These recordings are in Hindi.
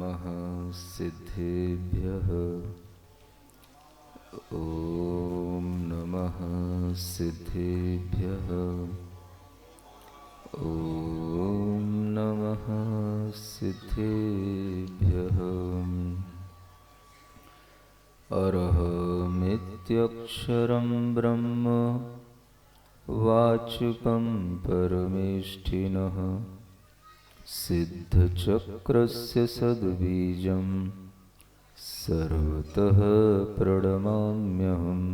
नमः सिद्धेभ्यः। ॐ नमः सिद्धेभ्यः। ॐ नमः सिद्धेभ्यः। अरहमित्यक्षरं ब्रह्म वाचकं परमेष्ठिनः सिद्धचक्रस्य सद्बीजं सर्वतः प्रणमाम्यहम्।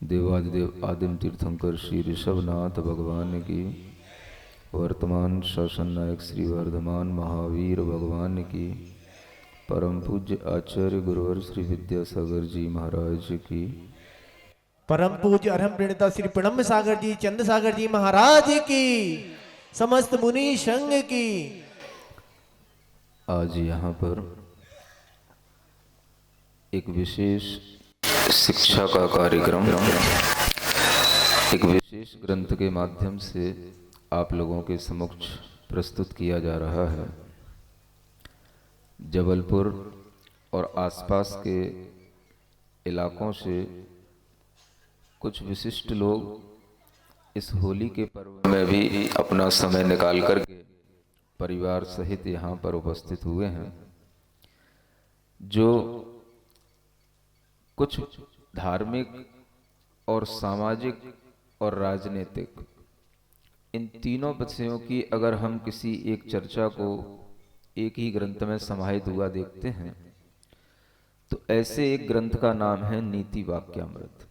देवादिदेव आदिम तीर्थंकर श्री ऋषभनाथ भगवान की, वर्तमान शासन नायक श्री वर्धमान महावीर भगवान की, परम पूज्य आचार्य गुरुवर श्री विद्यासागर जी महाराज की, परम पूज्य अरहम प्रणेता श्री प्रणम्य सागर जी चंद सागर जी महाराज की, समस्त मुनि संघ की। आज यहाँ पर एक विशेष शिक्षा का कार्यक्रम एक विशेष ग्रंथ के माध्यम से आप लोगों के समक्ष प्रस्तुत किया जा रहा है। जबलपुर और आसपास के इलाकों से कुछ विशिष्ट लोग इस होली के पर्व में भी अपना समय निकाल करके परिवार सहित यहाँ पर उपस्थित हुए हैं, जो कुछ धार्मिक और सामाजिक और राजनीतिक इन तीनों विषयों की अगर हम किसी एक चर्चा को एक ही ग्रंथ में समाहित हुआ देखते हैं तो ऐसे एक ग्रंथ का नाम है नीति वाक्यामृत।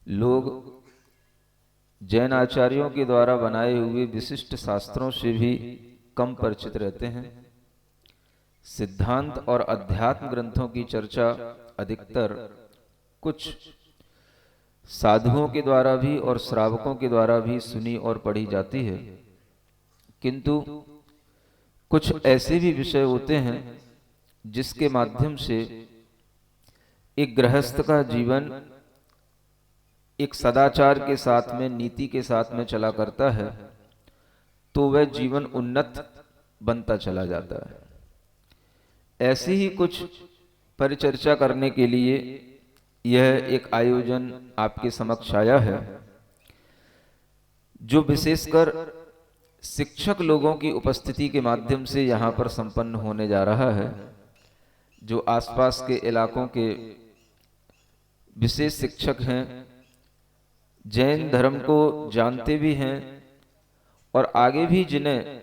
लोग जैन आचार्यों के द्वारा बनाए हुए विशिष्ट शास्त्रों से भी कम परिचित रहते हैं। सिद्धांत और अध्यात्म ग्रंथों की चर्चा अधिकतर कुछ साधुओं के द्वारा भी और श्रावकों के द्वारा भी सुनी और पढ़ी जाती है, किंतु कुछ ऐसे भी विषय होते हैं जिसके माध्यम से एक गृहस्थ का जीवन एक सदाचार के साथ में, नीति के साथ में चला करता है तो वह जीवन उन्नत बनता चला जाता है। ऐसी ही कुछ परिचर्चा करने के लिए यह एक आयोजन आपके समक्ष आया है, जो विशेषकर शिक्षक लोगों की उपस्थिति के माध्यम से यहाँ पर संपन्न होने जा रहा है, जो आसपास के इलाकों के विशेष शिक्षक हैं, जैन धर्म को जानते भी हैं और आगे भी जिन्हें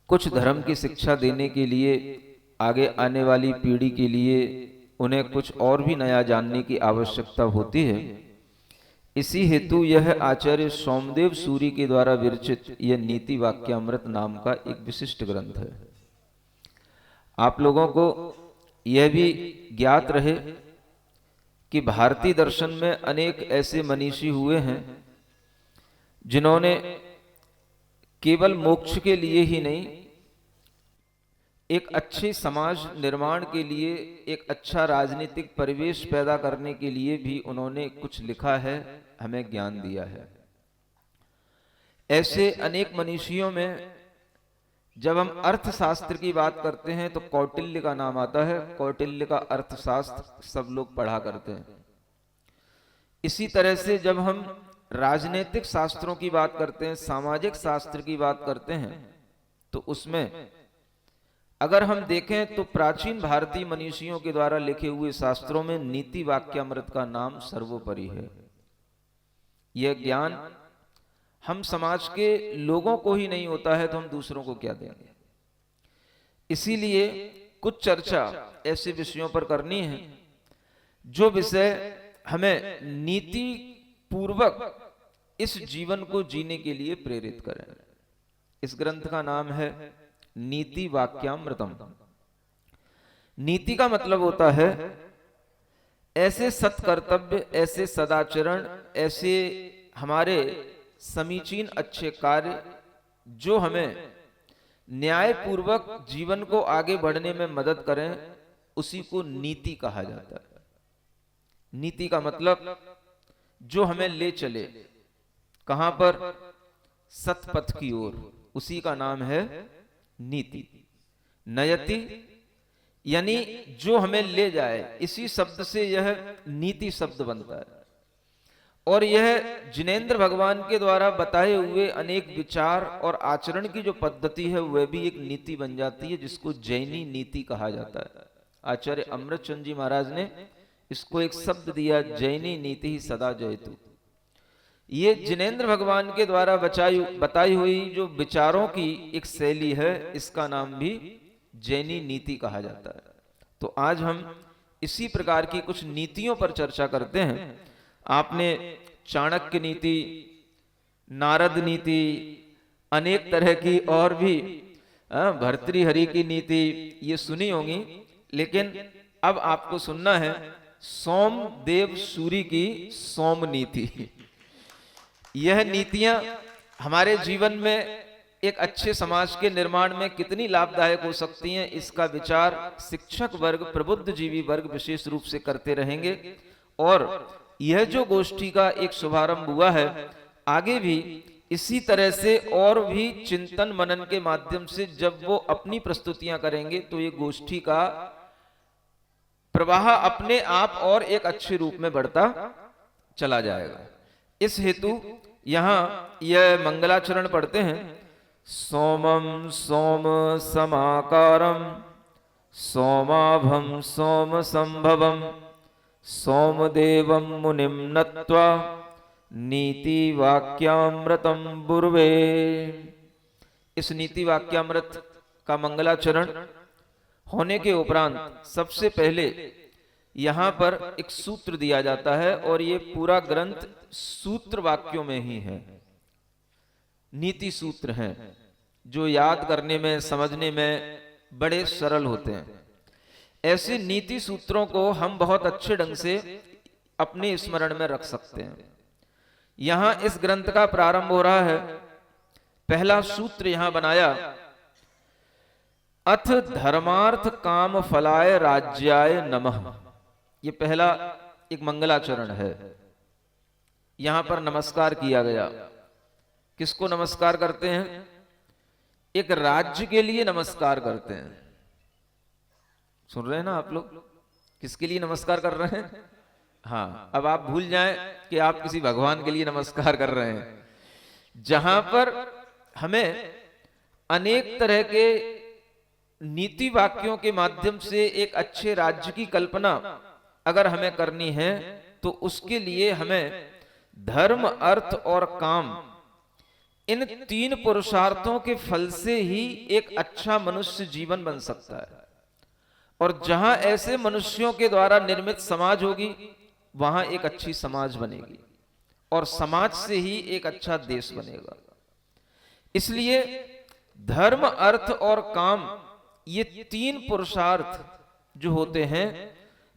कुछ धर्म की शिक्षा देने के लिए आगे आने वाली पीढ़ी के लिए उन्हें कुछ और भी नया जानने की आवश्यकता होती है। इसी हेतु यह आचार्य सोमदेव सूरी के द्वारा विरचित यह नीति वाक्यामृत नाम का एक विशिष्ट ग्रंथ है। आप लोगों को यह भी ज्ञात रहे कि भारतीय दर्शन में अनेक ऐसे मनीषी हुए हैं जिन्होंने केवल मोक्ष के लिए ही नहीं, एक अच्छे समाज निर्माण के लिए, एक अच्छा राजनीतिक परिवेश पैदा करने के लिए भी उन्होंने कुछ लिखा है, हमें ज्ञान दिया है। ऐसे अनेक मनीषियों में जब हम अर्थशास्त्र की बात करते हैं तो कौटिल्य का नाम आता है। कौटिल्य का अर्थशास्त्र सब लोग पढ़ा करते हैं। इसी तरह से जब हम राजनीतिक शास्त्रों की बात करते हैं, सामाजिक शास्त्र की बात करते हैं, तो उसमें अगर हम देखें तो प्राचीन भारतीय मनीषियों के द्वारा लिखे हुए शास्त्रों में नीति वाक्यामृत का नाम सर्वोपरि है। यह ज्ञान हम समाज के लोगों को ही नहीं होता है तो हम दूसरों को क्या देंगे। इसीलिए कुछ चर्चा ऐसे विषयों पर करनी है जो विषय हमें नीति पूर्वक इस जीवन को जीने के लिए प्रेरित करें। इस ग्रंथ का नाम है नीति वाक्यामृतम। नीति का मतलब होता है ऐसे सत्कर्तव्य, ऐसे सदाचरण, ऐसे हमारे समीचीन अच्छे कार्य जो हमें न्याय पूर्वक जीवन को आगे बढ़ने में मदद करें, उसी को नीति कहा जाता है। नीति का मतलब जो हमें ले चले कहां पर, सतपथ की ओर, उसी का नाम है नीति। नयति यानी जो हमें ले जाए, इसी शब्द से यह नीति शब्द बनता है। और यह जिनेंद्र भगवान के द्वारा बताए हुए अनेक विचार और आचरण की जो पद्धति है वह भी एक नीति बन जाती है, जिसको जैनी नीति कहा जाता है। आचार्य अमृतचंद जी महाराज ने इसको एक शब्द दिया, जैनी नीति ही सदा जयतु। ये जिनेंद्र भगवान के द्वारा बताई हुई जो विचारों की एक शैली है, इसका नाम भी जैनी नीति कहा जाता है। तो आज हम इसी प्रकार की कुछ नीतियों पर चर्चा करते हैं। आपने चाणक्य नीति, नारद नीति, अनेक तरह की और भी भर्तृहरि की नीति ये सुनी होंगी, लेकिन अब आपको सुनना है सोमदेव सूरी की सोम नीति। यह नीतियां हमारे जीवन में एक अच्छे समाज के निर्माण में कितनी लाभदायक हो सकती हैं, इसका विचार शिक्षक वर्ग, प्रबुद्ध जीवी वर्ग विशेष रूप से करते रहेंगे। और यह जो गोष्ठी का एक शुभारंभ हुआ है, आगे भी इसी तरह से और भी चिंतन मनन के माध्यम से जब वो अपनी प्रस्तुतियां करेंगे तो ये गोष्ठी का प्रवाह अपने आप और एक अच्छे रूप में बढ़ता चला जाएगा। इस हेतु यहां यह मंगलाचरण पढ़ते हैं। सोमम सोम समाकारम सोमाभम सोम संभवम सोमदेवम मुनिम नत्वा नीति वाक्यामृतम बुर्वे। इस नीति वाक्यामृत का मंगलाचरण होने के उपरांत सबसे पहले यहां पर एक सूत्र दिया जाता है, और ये पूरा ग्रंथ सूत्र वाक्यों में ही है। नीति सूत्र हैं जो याद करने में, समझने में बड़े सरल होते हैं। ऐसे नीति सूत्रों को हम बहुत अच्छे ढंग से अपने स्मरण में रख सकते हैं। यहां इस ग्रंथ का प्रारंभ हो रहा है। पहला सूत्र यहां बनाया, अथ धर्मार्थ काम फलाय राज्याय नमः। ये पहला एक मंगलाचरण है। यहां पर नमस्कार किया गया। किसको नमस्कार करते हैं? एक राज्य के लिए नमस्कार करते हैं। सुन रहे हैं ना आप लोग? किसके लिए नमस्कार कर रहे हैं? हाँ, अब आप भूल जाएं कि आप किसी भगवान के लिए नमस्कार कर रहे हैं। जहां पर हमें अनेक तरह के नीति वाक्यों के माध्यम से एक अच्छे राज्य की कल्पना अगर हमें करनी है, तो उसके लिए हमें धर्म, अर्थ और काम, इन तीन पुरुषार्थों के फल से ही एक अच्छा मनुष्य जीवन बन सकता है। और जहां ऐसे मनुष्यों के द्वारा निर्मित समाज होगी, वहां एक अच्छी समाज बनेगी, और समाज से ही एक अच्छा देश बनेगा। इसलिए धर्म, अर्थ और काम, ये तीन पुरुषार्थ जो होते हैं,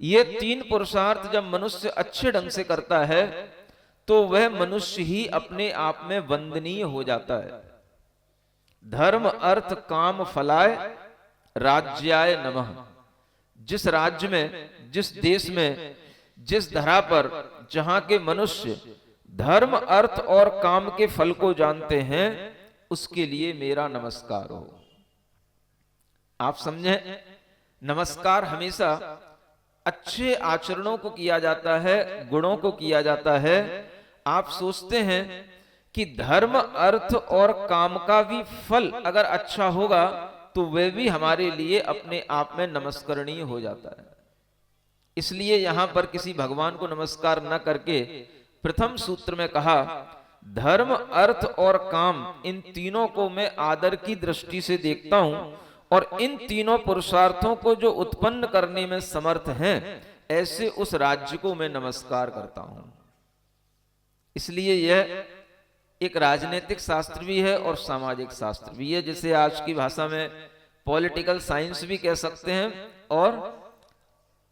ये तीन पुरुषार्थ जब मनुष्य अच्छे ढंग से करता है तो वह मनुष्य ही अपने आप में वंदनीय हो जाता है। धर्म, अर्थ, काम फलाय राज्याय नमः। जिस राज्य में, जिस देश में, जिस धरा पर जहां के मनुष्य धर्म, अर्थ और काम के फल को जानते हैं, उसके लिए मेरा नमस्कार हो। आप समझें, नमस्कार हमेशा अच्छे आचरणों को किया जाता है, गुणों को किया जाता है। आप सोचते हैं कि धर्म, अर्थ और काम का भी फल अगर अच्छा होगा तो वह भी हमारे लिए अपने आप में नमस्करणीय हो जाता है। इसलिए यहां पर किसी भगवान को नमस्कार न करके प्रथम सूत्र में कहा, धर्म, अर्थ और काम, इन तीनों को मैं आदर की दृष्टि से देखता हूं, और इन तीनों पुरुषार्थों को जो उत्पन्न करने में समर्थ हैं, ऐसे उस राज्य को मैं नमस्कार करता हूं। इसलिए यह एक राजनीतिक शास्त्र भी है और सामाजिक शास्त्र भी है, जिसे आज की भाषा में पॉलिटिकल साइंस भी कह सकते हैं और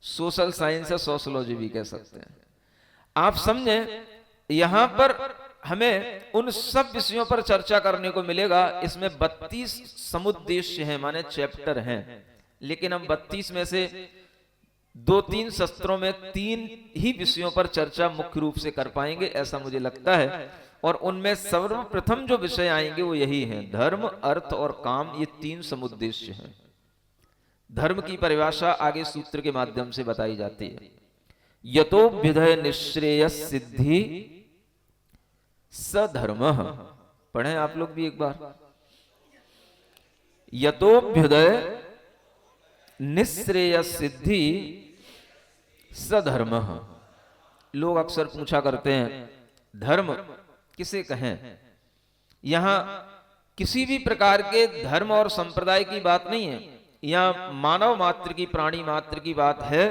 सोशल साइंस या सोशोलॉजी भी कह सकते हैं। आप समझें, यहां पर हमें उन सब विषयों पर चर्चा करने को मिलेगा। इसमें 32 समुद्देश्य हैं, माने चैप्टर हैं, लेकिन हम 32 में से 2-3 सत्रों में 3 ही विषयों पर चर्चा मुख्य रूप से कर पाएंगे, ऐसा मुझे लगता है। और उनमें सर्वप्रथम जो विषय आएंगे वो यही हैं, धर्म, अर्थ और काम, ये 3 समुद्देश्य हैं। धर्म की परिभाषा आगे सूत्र के माध्यम से बताई जाती है। यतोभ्युदय निःश्रेयः सिद्धि सधर्मः। पढ़ें आप लोग भी एक बार। यतोभ्युदय निःश्रेयः सिद्धि सधर्मः। लोग अक्सर पूछा करते हैं धर्म किसे कहें। यहां किसी भी प्रकार के धर्म और संप्रदाय की बात नहीं है, यहां मानव मात्र की, प्राणी मात्र की बात है,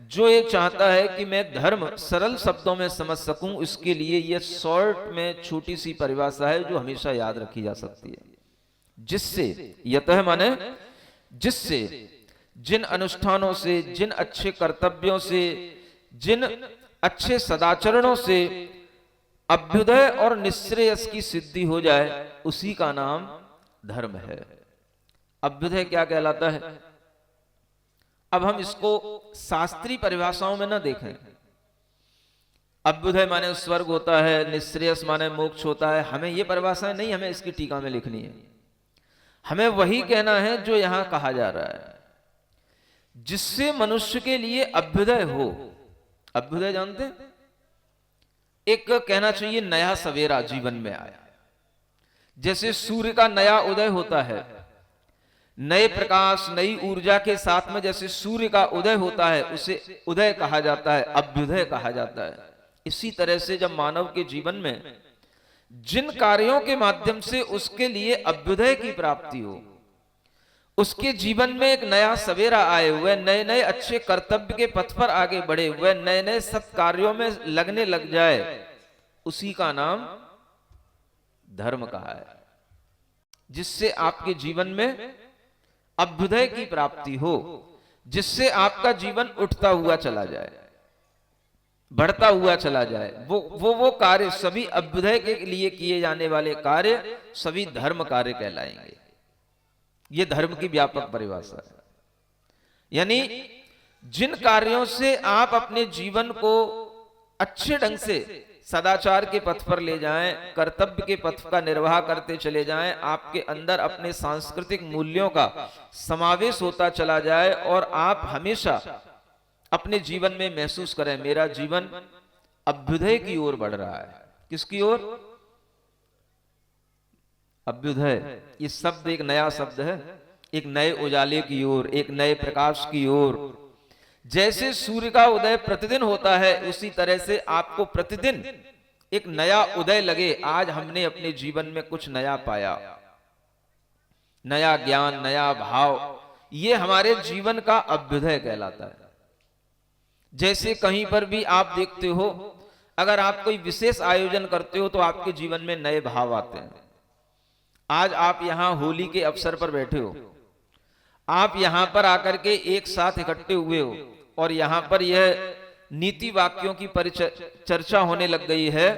जो ये चाहता है कि मैं धर्म सरल शब्दों में समझ सकूं। इसके लिए यह शॉर्ट में छोटी सी परिभाषा है जो हमेशा याद रखी जा सकती है। जिससे, यतः माने जिससे, जिन अनुष्ठानों से, जिन अच्छे कर्तव्यों से, जिन अच्छे सदाचरणों से अभ्युदय और निःश्रेयस की सिद्धि हो जाए, उसी का नाम धर्म है। अभ्युदय क्या कहलाता है? अब हम इसको शास्त्रीय परिभाषाओं में ना देखें। अभ्युदय माने स्वर्ग होता है, निःश्रेयस माने मोक्ष होता है, हमें ये परिभाषाएं नहीं, हमें इसकी टीका में लिखनी है। हमें वही कहना है जो यहां कहा जा रहा है, जिससे मनुष्य के लिए अभ्युदय हो। अभ्युदय जानते हैं? एक कहना चाहिए नया सवेरा जीवन में आया। जैसे सूर्य का नया उदय होता है, नए प्रकाश, नई ऊर्जा के साथ में जैसे सूर्य का उदय होता है, उसे उदय कहा जाता है, अभ्युदय कहा जाता है। इसी तरह से जब मानव के जीवन में जिन कार्यों के माध्यम से उसके लिए अभ्युदय की प्राप्ति हो, उसके जीवन में एक नया सवेरा आए हुए, नए नए अच्छे कर्तव्य के पथ पर आगे बढ़े हुए, नए नए सत्कार्यों में लगने लग जाए, उसी का नाम धर्म कहा है। जिससे आपके जीवन में अभ्युदय की प्राप्ति हो, जिससे आपका जीवन उठता हुआ चला जाए, बढ़ता हुआ चला जाए। वो कार्य, सभी अभ्युदय के लिए किए जाने वाले कार्य सभी धर्म कार्य कहलाएंगे। ये धर्म की व्यापक परिभाषा है। यानी जिन कार्यों से आप अपने जीवन को अच्छे ढंग से सदाचार के पथ पर ले जाएं, कर्तव्य के पथ का निर्वाह करते चले जाएं, आपके अंदर अपने सांस्कृतिक मूल्यों का समावेश होता चला जाए और आप हमेशा अपने जीवन में महसूस करें मेरा जीवन अभ्युदय की ओर बढ़ रहा है। किसकी ओर? अभ्युदय। ये शब्द एक नया शब्द है, एक नए उजाले की ओर, एक नए प्रकाश की ओर। जैसे सूर्य का उदय प्रतिदिन होता है, उसी तरह से आपको प्रतिदिन एक नया उदय लगे, आज हमने अपने जीवन में कुछ नया पाया, नया ज्ञान, नया भाव, ये हमारे जीवन का अभ्युदय कहलाता है। जैसे कहीं पर भी आप देखते हो, अगर आप कोई विशेष आयोजन करते हो तो आपके जीवन में नए भाव आते हैं। आज आप यहां होली के अवसर पर बैठे हो, आप यहां पर आकर के एक साथ इकट्ठे हुए हो और यहां पर यह नीति वाक्यों की परिचर्चा होने लग गई है,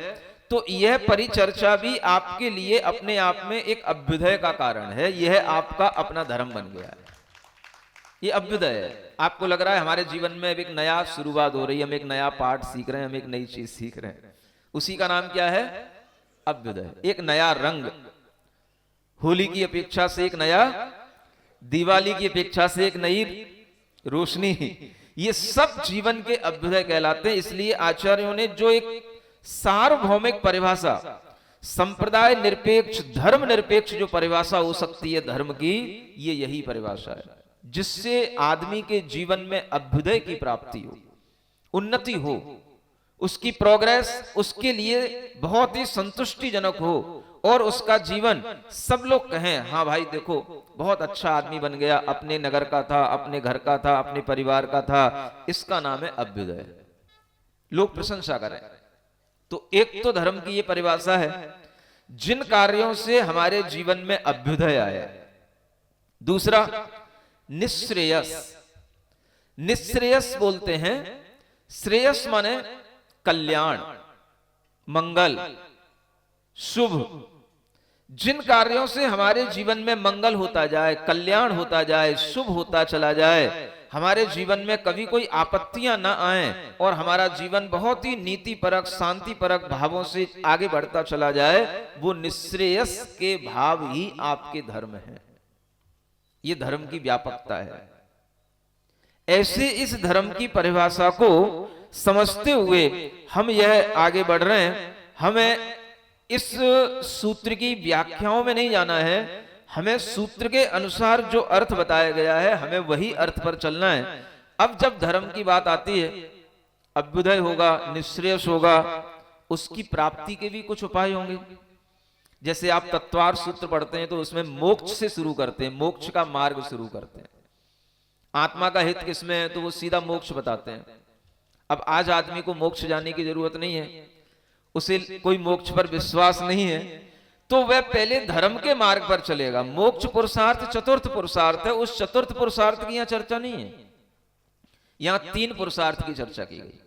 तो यह परिचर्चा भी आपके लिए अपने आप में एक अभ्युदय का कारण है। यह आपका अपना धर्म बन गया है, ये अभ्युदय है। आपको लग रहा है हमारे जीवन में अब एक नया शुरुआत हो रही है, हम एक नया पाठ सीख रहे हैं, हम एक नई चीज सीख रहे हैं, उसी का नाम क्या है? अभ्युदय। एक नया रंग, होली की अपेक्षा से एक नया, दिवाली की अपेक्षा से एक नई रोशनी, ये सब जीवन के अभ्युदय कहलाते हैं। इसलिए आचार्यों ने जो एक सार्वभौमिक परिभाषा, संप्रदाय निरपेक्ष, धर्म निरपेक्ष जो परिभाषा हो सकती है धर्म की, ये यही परिभाषा है, जिससे आदमी के जीवन में अभ्युदय की प्राप्ति हो, उन्नति हो, उसकी प्रोग्रेस उसके लिए बहुत ही संतुष्टिजनक हो और उसका जीवन सब लोग कहें हाँ भाई देखो बहुत अच्छा आदमी बन गया, अपने नगर का था, अपने घर का था, अपने परिवार का था, इसका नाम है अभ्युदय। लोग प्रशंसा करें। तो एक तो धर्म की ये परिभाषा है जिन कार्यों से हमारे जीवन में अभ्युदय आए। दूसरा निःश्रेयस। निःश्रेयस बोलते हैं, श्रेयस माने कल्याण, मंगल, शुभ। जिन कार्यों से हमारे जीवन में मंगल होता जाए, कल्याण होता जाए, शुभ होता चला जाए, हमारे जीवन में कभी कोई आपत्तियां ना आए और हमारा जीवन बहुत ही नीतिपरक शांतिपरक भावों से आगे बढ़ता चला जाए, वो निःश्रेयस के भाव ही आपके धर्म है। ये धर्म की व्यापकता है। ऐसे इस धर्म की परिभाषा को समझते हुए हम यह आगे बढ़ रहे हैं। हमें इस सूत्र की व्याख्याओं में नहीं जाना है, हमें सूत्र के अनुसार जो अर्थ बताया गया है हमें वही अर्थ पर चलना है। अब जब धर्म की बात आती है, अभ्युदय होगा, निःश्रेयस होगा, उसकी प्राप्ति के भी कुछ उपाय होंगे। जैसे आप तत्वार सूत्र पढ़ते हैं तो उसमें मोक्ष से शुरू करते हैं, मोक्ष का मार्ग शुरू करते हैं। आत्मा का हित किसमें है तो वो सीधा मोक्ष बताते हैं। अब आज आदमी को मोक्ष जाने की जरूरत नहीं है, उसे कोई मोक्ष पर विश्वास नहीं है, तो वह पहले धर्म के मार्ग पर चलेगा। मोक्ष पुरुषार्थ चतुर्थ पुरुषार्थ है, उस चतुर्थ पुरुषार्थ की यहां चर्चा नहीं है, यहां 3 पुरुषार्थ की चर्चा की गई।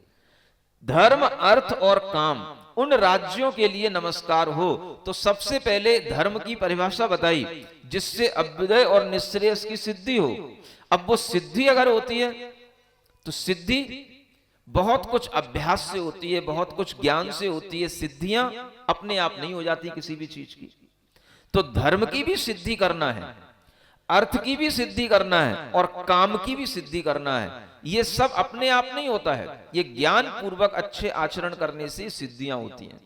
धर्म, अर्थ और काम, उन राज्यों के लिए नमस्कार हो। तो सबसे पहले धर्म की परिभाषा बताई जिससे अभ्युदय और निःश्रेयस की सिद्धि हो। अब वो सिद्धि अगर होती है तो सिद्धि बहुत कुछ अभ्यास से होती है, बहुत कुछ ज्ञान से होती है। सिद्धियां अपने आप नहीं हो जाती किसी भी चीज की। तो धर्म की भी सिद्धि करना है, अर्थ की भी सिद्धि करना है और काम की भी सिद्धि करना है। ये सब अपने आप नहीं होता है, ये ज्ञान पूर्वक अच्छे आचरण करने से सिद्धियां होती हैं।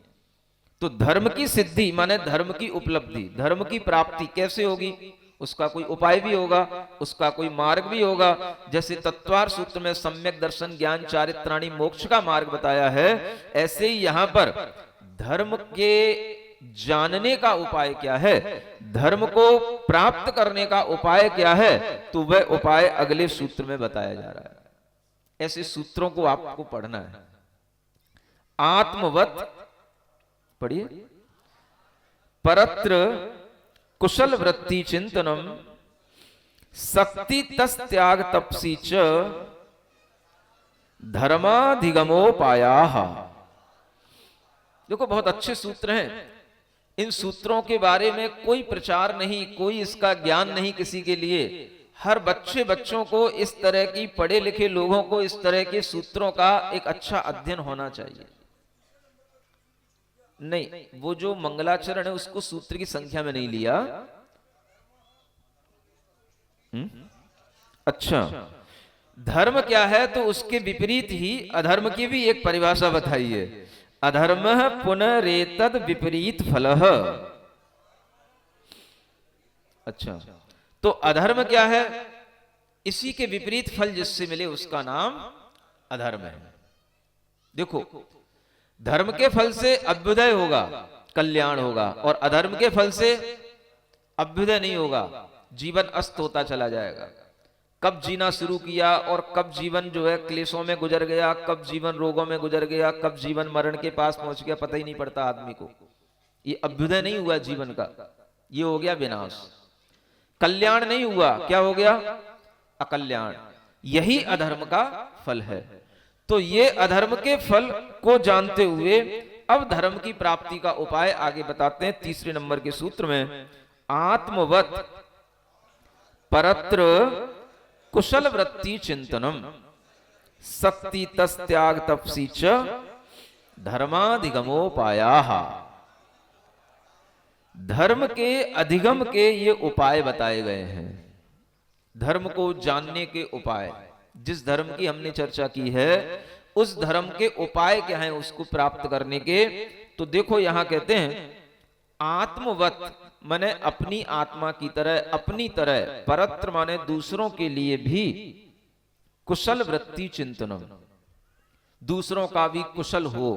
तो धर्म की सिद्धि माने धर्म की उपलब्धि, धर्म की प्राप्ति कैसे होगी, उसका कोई उपाय भी होगा, उसका कोई मार्ग भी होगा। जैसे तत्वार सूत्र में सम्यक दर्शन ज्ञान चारित्राणि मोक्ष का मार्ग बताया है, ऐसे ही यहां पर धर्म के जानने का उपाय क्या है, धर्म को प्राप्त करने का उपाय क्या है, तो वह उपाय अगले सूत्र में बताया जा रहा है। ऐसे सूत्रों को आपको पढ़ना है। आत्मवत पढ़िए, परत्र कुशल वृत्ति चिंतनम शक्ति तस त्याग तपसी च धर्माधिगमोपाया। देखो बहुत अच्छे सूत्र हैं। इन सूत्रों के बारे में कोई प्रचार नहीं, कोई इसका ज्ञान नहीं किसी के लिए। हर बच्चों को, इस तरह की पढ़े लिखे लोगों को इस तरह के सूत्रों का एक अच्छा अध्ययन होना चाहिए। नहीं, वो जो मंगलाचरण है उसको सूत्र की संख्या में नहीं लिया। अच्छा, धर्म क्या है तो उसके विपरीत ही अधर्म की भी एक परिभाषा बताई है। अधर्म पुनरेतद विपरीत फलः। अच्छा, तो अधर्म क्या है, इसी के विपरीत फल जिससे मिले उसका नाम अधर्म है। देखो, धर्म के फल से अभ्युदय होगा, कल्याण होगा, और अधर्म के फल से अभ्युदय नहीं होगा, जीवन अस्त होता चला जाएगा। कब जीना शुरू किया और कब जीवन जो है क्लेशों में गुजर गया, कब जीवन रोगों में गुजर गया, कब जीवन मरण के पास पहुंच गया, पता ही नहीं पड़ता आदमी को। ये अभ्युदय नहीं हुआ जीवन का, ये हो गया विनाश। कल्याण नहीं हुआ, क्या हो गया, अकल्याण। यही अधर्म का फल है। तो ये अधर्म के फल को जानते हुए अब धर्म की प्राप्ति का उपाय आगे बताते हैं 3 नंबर के सूत्र में। आत्मवत परत्र कुशल वृत्ति चिंतनम शक्ति तस त्याग तपसी च धर्माधिगमोपाया। धर्म के अधिगम के ये उपाय बताए गए हैं, धर्म को जानने के उपाय। जिस धर्म की हमने चर्चा की है उस धर्म के उपाय क्या हैं उसको प्राप्त करने के। तो देखो यहां कहते हैं आत्मवत माने अपनी आत्मा की तरह, अपनी तरह, परत्र माने दूसरों के लिए भी, कुशल वृत्ति चिंतनम, दूसरों का भी कुशल हो,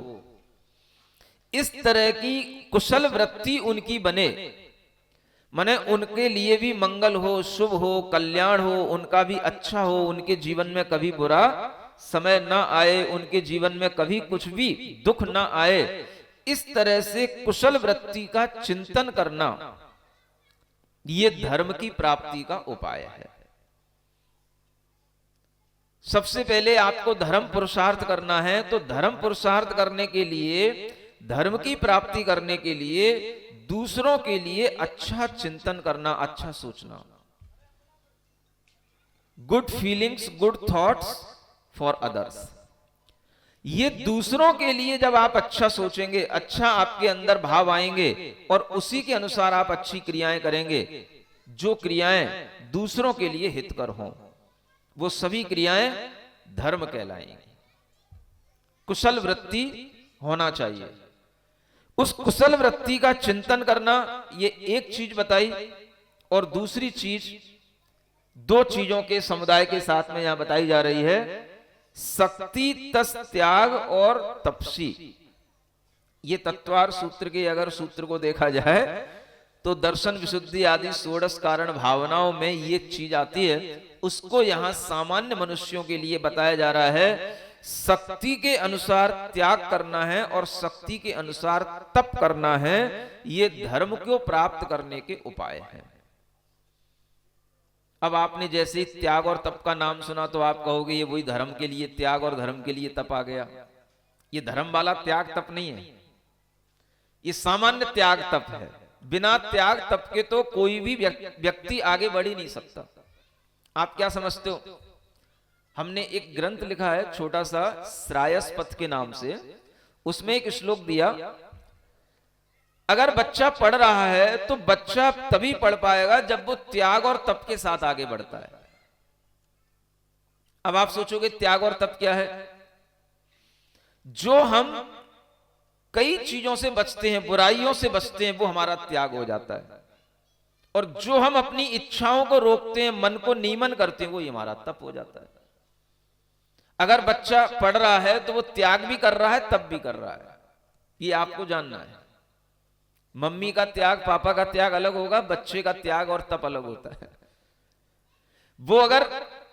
इस तरह की कुशल वृत्ति उनकी बने, माने उनके लिए भी मंगल हो, शुभ हो, कल्याण हो, उनका भी अच्छा हो, उनके जीवन में कभी बुरा समय ना आए, उनके जीवन में कभी कुछ भी दुख ना आए। इस तरह से कुशल वृत्ति का चिंतन करना ये धर्म की प्राप्ति का उपाय है। सबसे पहले आपको धर्म पुरुषार्थ करना है, तो धर्म पुरुषार्थ करने के लिए, धर्म की प्राप्ति करने के लिए दूसरों के लिए अच्छा चिंतन करना, अच्छा सोचना। Good feelings, good thoughts for others. ये दूसरों के लिए जब आप अच्छा सोचेंगे, अच्छा आपके अंदर भाव आएंगे और उसी के अनुसार आप अच्छी क्रियाएं करेंगे, जो क्रियाएं दूसरों के लिए हितकर हों, वो सभी क्रियाएं धर्म कहलाएंगी। कुशल वृत्ति होना चाहिए। उस कुशल वृत्ति का चिंतन करना, ये एक चीज बताई। और दूसरी चीज, दो चीजों के समुदाय के साथ में यहां बताई जा रही है, शक्ति तस त्याग और तपसी। ये तत्वार सूत्र के अगर सूत्र को देखा जाए तो दर्शन विशुद्धि आदि षोडश कारण भावनाओं में ये चीज आती है। उसको यहां सामान्य मनुष्यों के लिए बताया जा रहा है। शक्ति के अनुसार त्याग करना है और शक्ति के अनुसार तप करना है। ये धर्म को प्राप्त करने के उपाय हैं। अब आपने जैसे ही त्याग और तप का नाम सुना तो आप कहोगे ये वही धर्म के लिए त्याग और धर्म के लिए तप आ गया। ये धर्म वाला त्याग तप नहीं है, ये सामान्य त्याग तप है। बिना त्याग तप के तो कोई भी व्यक्ति आगे बढ़ ही नहीं सकता। आप क्या समझते हो? हमने एक ग्रंथ लिखा है छोटा सा, श्रायसपथ के नाम से। उसमें एक श्लोक दिया, अगर बच्चा पढ़ रहा है तो बच्चा तभी पढ़ पाएगा जब वो त्याग और तप के साथ आगे बढ़ता है। अब आप सोचोगे त्याग और तप क्या है? जो हम कई चीजों से बचते हैं, बुराइयों से बचते हैं, वो हमारा त्याग हो जाता है। और जो हम अपनी इच्छाओं को रोकते हैं, मन को नियमन करते हैं, वो हमारा तप हो जाता है। अगर बच्चा पढ़ रहा है तो वो त्याग भी कर रहा है, तप भी कर रहा है। ये आपको जानना है। मम्मी का त्याग, पापा का त्याग अलग होगा, बच्चे का त्याग और तप अलग होता है। वो अगर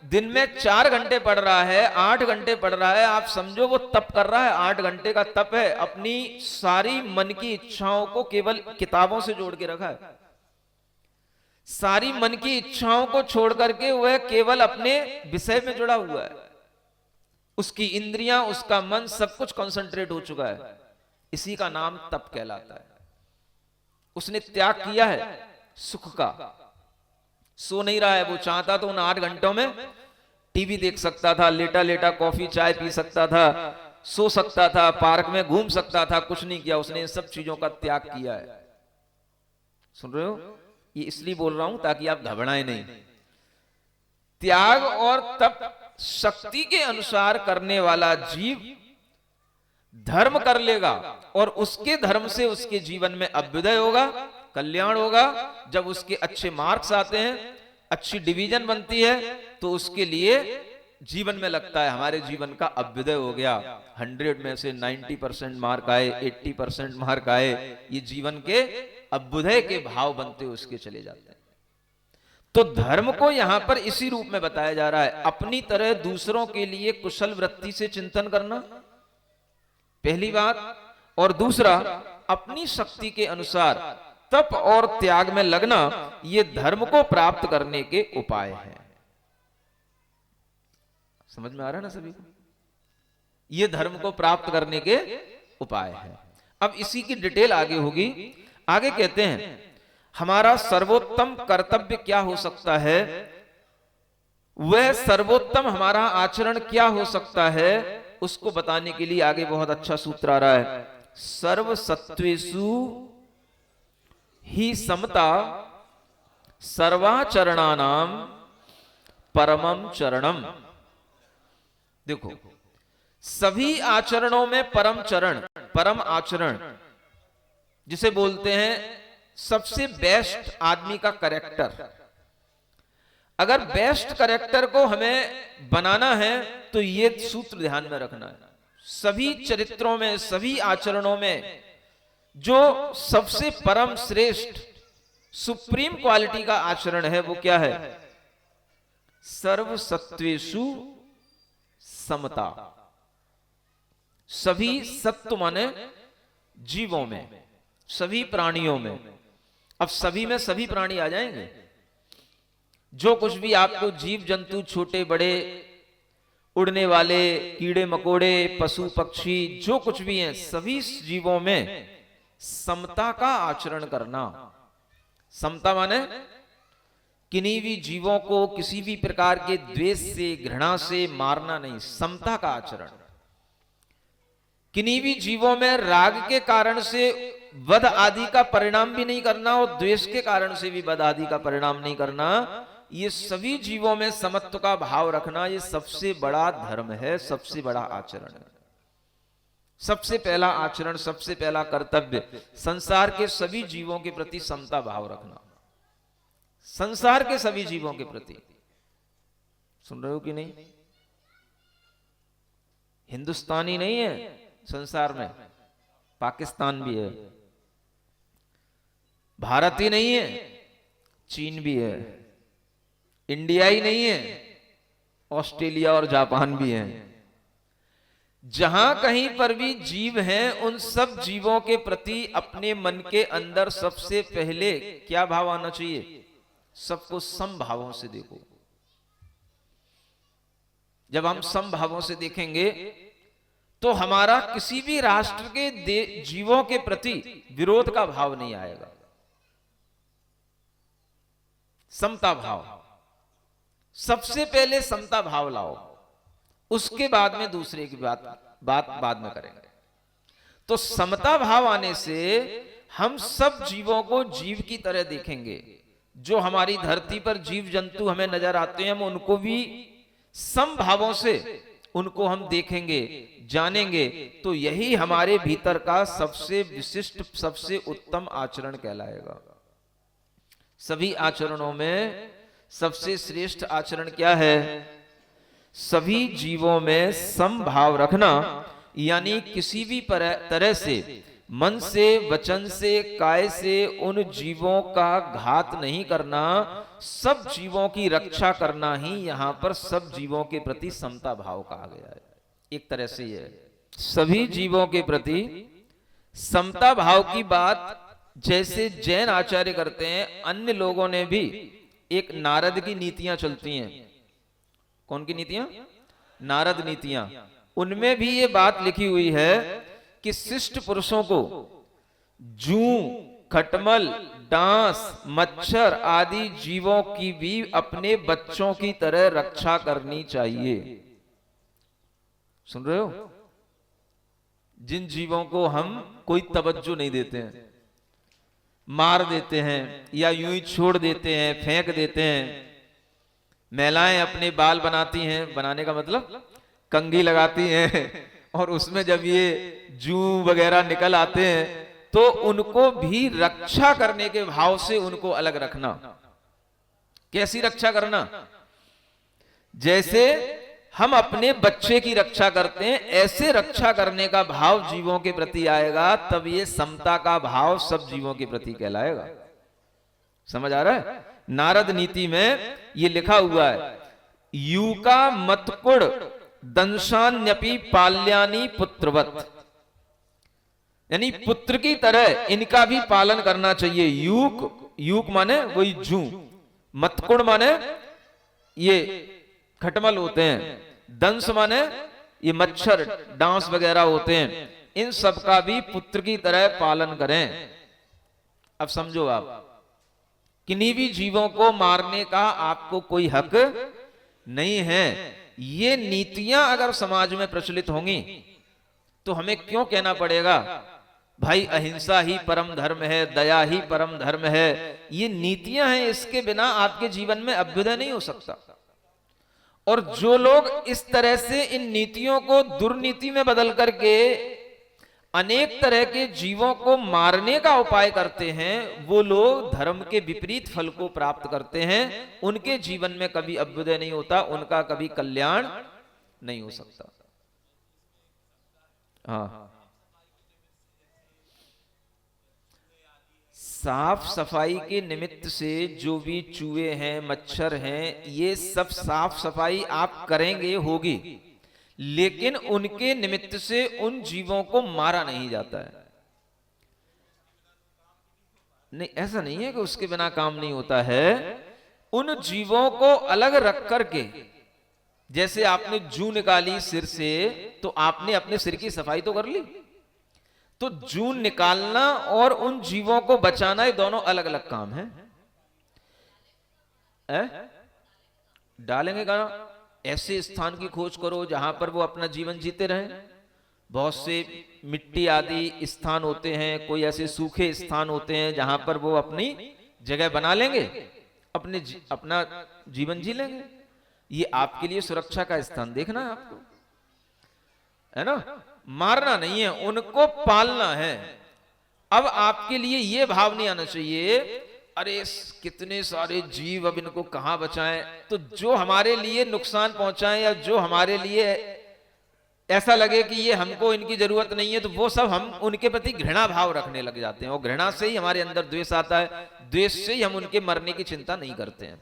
दिन में 4 घंटे पढ़ रहा है, 8 घंटे पढ़ रहा है, आप समझो वो तप कर रहा है। 8 घंटे का तप है। अपनी सारी मन की इच्छाओं को केवल किताबों से जोड़ के रखा है। सारी मन की इच्छाओं को छोड़ करके वह केवल अपने विषय में जुड़ा हुआ है। उसकी इंद्रियां, उसका मन, सब कुछ कंसंट्रेट हो चुका है। इसी का नाम तप कहलाता है। उसने त्याग किया है सुख का। सो नहीं रहा है, वो चाहता तो उन 8 घंटों में टीवी देख सकता था, लेटा लेटा कॉफी चाय पी सकता था, सो सकता था, पार्क में घूम सकता था। कुछ नहीं किया उसने, इन सब चीजों का त्याग किया है। सुन रहे हो? ये इसलिए बोल रहा हूं ताकि आप घबराएं नहीं। त्याग और तप शक्ति के अनुसार करने वाला जीव धर्म कर लेगा और उसके धर्म से उसके जीवन में अभ्युदय होगा, कल्याण होगा। जब उसके अच्छे मार्क्स आते हैं, अच्छी डिवीजन बनती है, तो उसके लिए जीवन में लगता है हमारे जीवन का अभ्युदय हो गया। 100 में से 90% मार्क आए, 80% मार्क आए। ये जीवन के अभ्युदय के भाव बनते उसके चले जाते हैं। तो धर्म को यहां पर इसी रूप में बताया जा रहा है। अपनी तरह दूसरों के लिए कुशल वृत्ति से चिंतन करना, पहली बात। और दूसरा, अपनी शक्ति के अनुसार तप और त्याग में लगना, ये धर्म को प्राप्त करने के उपाय हैं। समझ में आ रहा है ना सभी को? ये धर्म को प्राप्त करने के उपाय हैं। अब इसी की डिटेल आगे होगी। आगे कहते हैं हमारा सर्वोत्तम कर्तव्य क्या हो सकता है, वह सर्वोत्तम हमारा आचरण क्या हो सकता है, उसको बताने के लिए आगे बहुत अच्छा सूत्र आ रहा है। सर्व सत्वेषु ही समता सर्वाचरणानाम परमम चरणम। देखो, सभी आचरणों में परम चरण, परम आचरण जिसे बोलते हैं सबसे बेस्ट आदमी का कैरेक्टर। अगर बेस्ट कैरेक्टर को हमें बनाना है तो ये सूत्र ध्यान में रखना है। सभी चरित्रों में, सभी आचरणों में जो सबसे परम श्रेष्ठ सुप्रीम क्वालिटी का आचरण है वो क्या है? सर्व सत्वेषु समता। सभी सत्व माने जीवों में, सभी प्राणियों में। अब सभी में सभी प्राणी आ जाएंगे। जो कुछ भी आपको जीव जंतु, छोटे बड़े, उड़ने वाले, कीड़े मकोड़े, पशु पक्षी, जो कुछ भी हैं, सभी जीवों में समता का आचरण करना। समता माने किन्हीं भी जीवों को किसी भी प्रकार के द्वेष से, घृणा से मारना नहीं, समता का आचरण। किन्हीं भी जीवों में राग के कारण से वध आदि का परिणाम भी नहीं करना और द्वेष के कारण से भी वध आदि का परिणाम नहीं करना। ये सभी जीवों में समत्व का भाव रखना, ये सबसे बड़ा धर्म है, सबसे बड़ा आचरण है। सबसे पहला आचरण, सबसे पहला कर्तव्य संसार के सभी जीवों के प्रति समता भाव रखना। संसार के सभी जीवों के प्रति। सुन रहे हो कि नहीं? हिंदुस्तानी नहीं है संसार में, पाकिस्तान भी है। भारत ही नहीं है, चीन भी है। इंडिया ही नहीं है, ऑस्ट्रेलिया और जापान भी है। जहां कहीं पर भी जीव हैं, उन सब जीवों के प्रति अपने मन के अंदर सबसे पहले क्या भाव आना चाहिए? सबको समभावों से देखो। जब हम समभावों से देखेंगे तो हमारा किसी भी राष्ट्र के जीवों के प्रति विरोध का भाव नहीं आएगा। समता भाव, सबसे पहले समता भाव लाओ, उसके बाद में दूसरे की बात बाद में करेंगे। तो समता भाव आने से हम सब जीवों को जीव की तरह देखेंगे। जो हमारी धरती पर जीव जंतु हमें नजर आते हैं, हम उनको भी समभावों से उनको हम देखेंगे, जानेंगे। तो यही हमारे भीतर का सबसे विशिष्ट, सबसे उत्तम आचरण कहलाएगा। सभी आचरणों में सबसे श्रेष्ठ आचरण क्या है? सभी जीवों में समभाव रखना, यानी किसी भी तरह से मन से, वचन से, काय से उन जीवों का घात नहीं करना, सब जीवों की रक्षा करना ही यहां पर सब जीवों के प्रति समता भाव कहा गया है। एक तरह से यह सभी जीवों के प्रति समता भाव की बात जैसे जैन आचार्य करते हैं, अन्य लोगों ने भी एक नारद की नीतियां चलती हैं। कौन की नीतियां? नारद नीतियां। उनमें भी ये बात लिखी हुई है कि शिष्ट पुरुषों को जूं, खटमल, डांस, मच्छर आदि जीवों की भी अपने बच्चों की तरह रक्षा करनी चाहिए। सुन रहे हो? जिन जीवों को हम कोई तवज्जो नहीं देते हैं, मार देते हैं या यूं ही छोड़ देते हैं, फेंक देते हैं। महिलाएं अपने बाल बनाती हैं, बनाने का मतलब कंघी लगाती हैं, और उसमें जब ये जूं वगैरह निकल आते हैं तो उनको भी रक्षा करने के भाव से उनको अलग रखना। कैसी रक्षा करना? जैसे हम अपने बच्चे की रक्षा करते हैं, ऐसे रक्षा करने का भाव जीवों के प्रति आएगा, तब ये समता का भाव सब जीवों के प्रति कहलाएगा। समझ आ रहा है? नारद नीति में ये लिखा हुआ है, यूका मतकुड़ दंशान्यपि पाल्यानी पुत्रवत, यानी पुत्र की तरह इनका भी पालन करना चाहिए। यूक, यूक माने वही जूं, मतकुड़ माने ये खटमल होते हैं, दंश माने ये मच्छर, डांस वगैरह होते हैं। इन सब का भी पुत्र की तरह पालन करें। अब समझो, आप किन्हीं भी जीवों को मारने का आपको कोई हक नहीं है। ये नीतियां अगर समाज में प्रचलित होंगी तो हमें क्यों कहना पड़ेगा भाई अहिंसा ही परम धर्म है, दया ही परम धर्म है। ये नीतियां हैं, इसके बिना आपके जीवन में अभ्युदय नहीं हो सकता। और जो लोग इस तरह से इन नीतियों को दुर्नीति में बदल करके अनेक तरह के जीवों को मारने का उपाय करते हैं, वो लोग धर्म के विपरीत फल को प्राप्त करते हैं। उनके जीवन में कभी अभ्युदय नहीं होता, उनका कभी कल्याण नहीं हो सकता। हाँ, साफ सफाई के निमित्त से जो भी चूहे हैं, मच्छर हैं, ये सब साफ सफाई आप करेंगे, होगी, लेकिन उनके निमित्त से उन जीवों को मारा नहीं जाता है। नहीं, ऐसा नहीं है कि उसके बिना काम नहीं होता है। उन जीवों को अलग रख करके, जैसे आपने जूं निकाली सिर से, तो आपने अपने सिर की सफाई तो कर ली। तो जूं निकालना और उन जीवों को बचाना, ये दोनों अलग अलग काम है। है? डालेंगे कहाँ? ऐसे स्थान की खोज करो जहां पर वो अपना जीवन जीते रहें। बहुत से मिट्टी आदि स्थान होते हैं, कोई ऐसे सूखे स्थान होते हैं जहां पर वो अपनी जगह बना लेंगे, अपना जीवन जी लेंगे। ये आपके लिए सुरक्षा का स्थान देखना है आपको, है ना? मारना नहीं है, उनको पालना है। अब आपके लिए ये भाव नहीं आना चाहिए अरे कितने सारे जीव, अब इनको कहां बचाएं। तो जो हमारे लिए नुकसान पहुंचाएं या जो हमारे लिए ऐसा लगे कि ये हमको इनकी जरूरत नहीं है, तो वो सब हम उनके प्रति घृणा भाव रखने लग जाते हैं, और घृणा से ही हमारे अंदर द्वेष आता है, द्वेष से ही हम उनके मरने की चिंता नहीं करते हैं।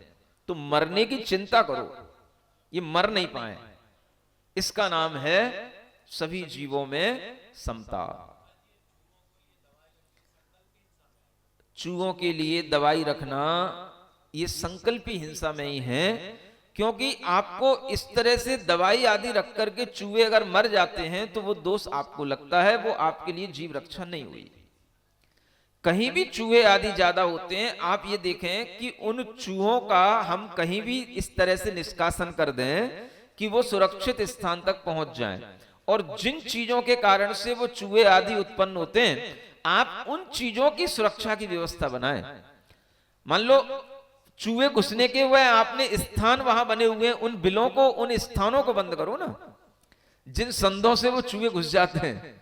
तो मरने की चिंता करो, ये मर नहीं पाए, इसका नाम है सभी जीवों में समता। चूहों के लिए दवाई रखना ये संकल्पी हिंसा में ही है, क्योंकि आपको इस तरह से दवाई आदि रख करके चूहे अगर मर जाते हैं तो वो दोष आपको लगता है, वो आपके लिए जीव रक्षा नहीं हुई। कहीं भी चूहे आदि ज्यादा होते हैं, आप ये देखें कि उन चूहों का हम कहीं भी इस तरह से निष्कासन कर दें कि वो सुरक्षित स्थान तक पहुंच जाएं, और जिन चीजों के कारण से वो चूहे आदि उत्पन्न होते हैं, आप उन चीजों की सुरक्षा की व्यवस्था बनाएं। मान लो चूहे घुसने के हुए आपने स्थान वहां बने हुए हैं, उन बिलों को, उन स्थानों को बंद करो ना। जिन संदों से वो चूहे घुस जाते हैं,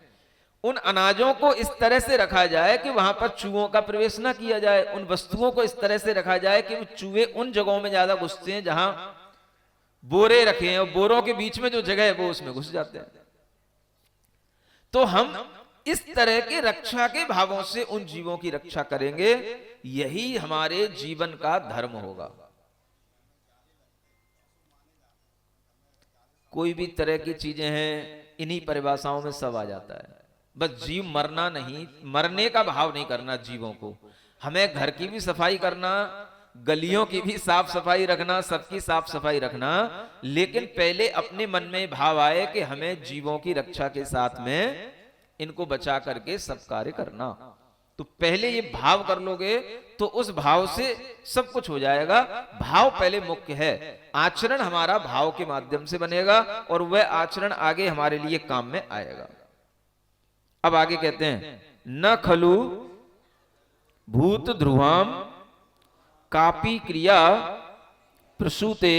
उन अनाजों को इस तरह से रखा जाए कि वहां पर चूहों का प्रवेश ना किया जाए। उन वस्तुओं को इस तरह से रखा जाए कि वो चूहे उन जगहों में ज्यादा घुसते हैं जहां बोरे रखे हैं, और बोरों के बीच में जो जगह है वो उसमें घुस जाते हैं। तो हम इस तरह के रक्षा के भावों से उन जीवों की रक्षा करेंगे, यही हमारे जीवन का धर्म होगा। कोई भी तरह की चीजें हैं, इन्हीं परिभाषाओं में सब आ जाता है। बस जीव मरना नहीं, मरने का भाव नहीं करना जीवों को। हमें घर की भी सफाई करना, गलियों की भी साफ सफाई रखना, सबकी साफ सफाई रखना, लेकिन पहले अपने मन में भाव आए कि हमें जीवों की रक्षा के साथ में इनको बचा करके सब कार्य करना। तो पहले ये भाव कर लोगे तो उस भाव से सब कुछ हो जाएगा। भाव पहले मुख्य है, आचरण हमारा भाव के माध्यम से बनेगा, और वह आचरण आगे हमारे लिए काम में आएगा। अब आगे कहते हैं, न खलु भूत ध्रुवाम कापी क्रिया प्रसूते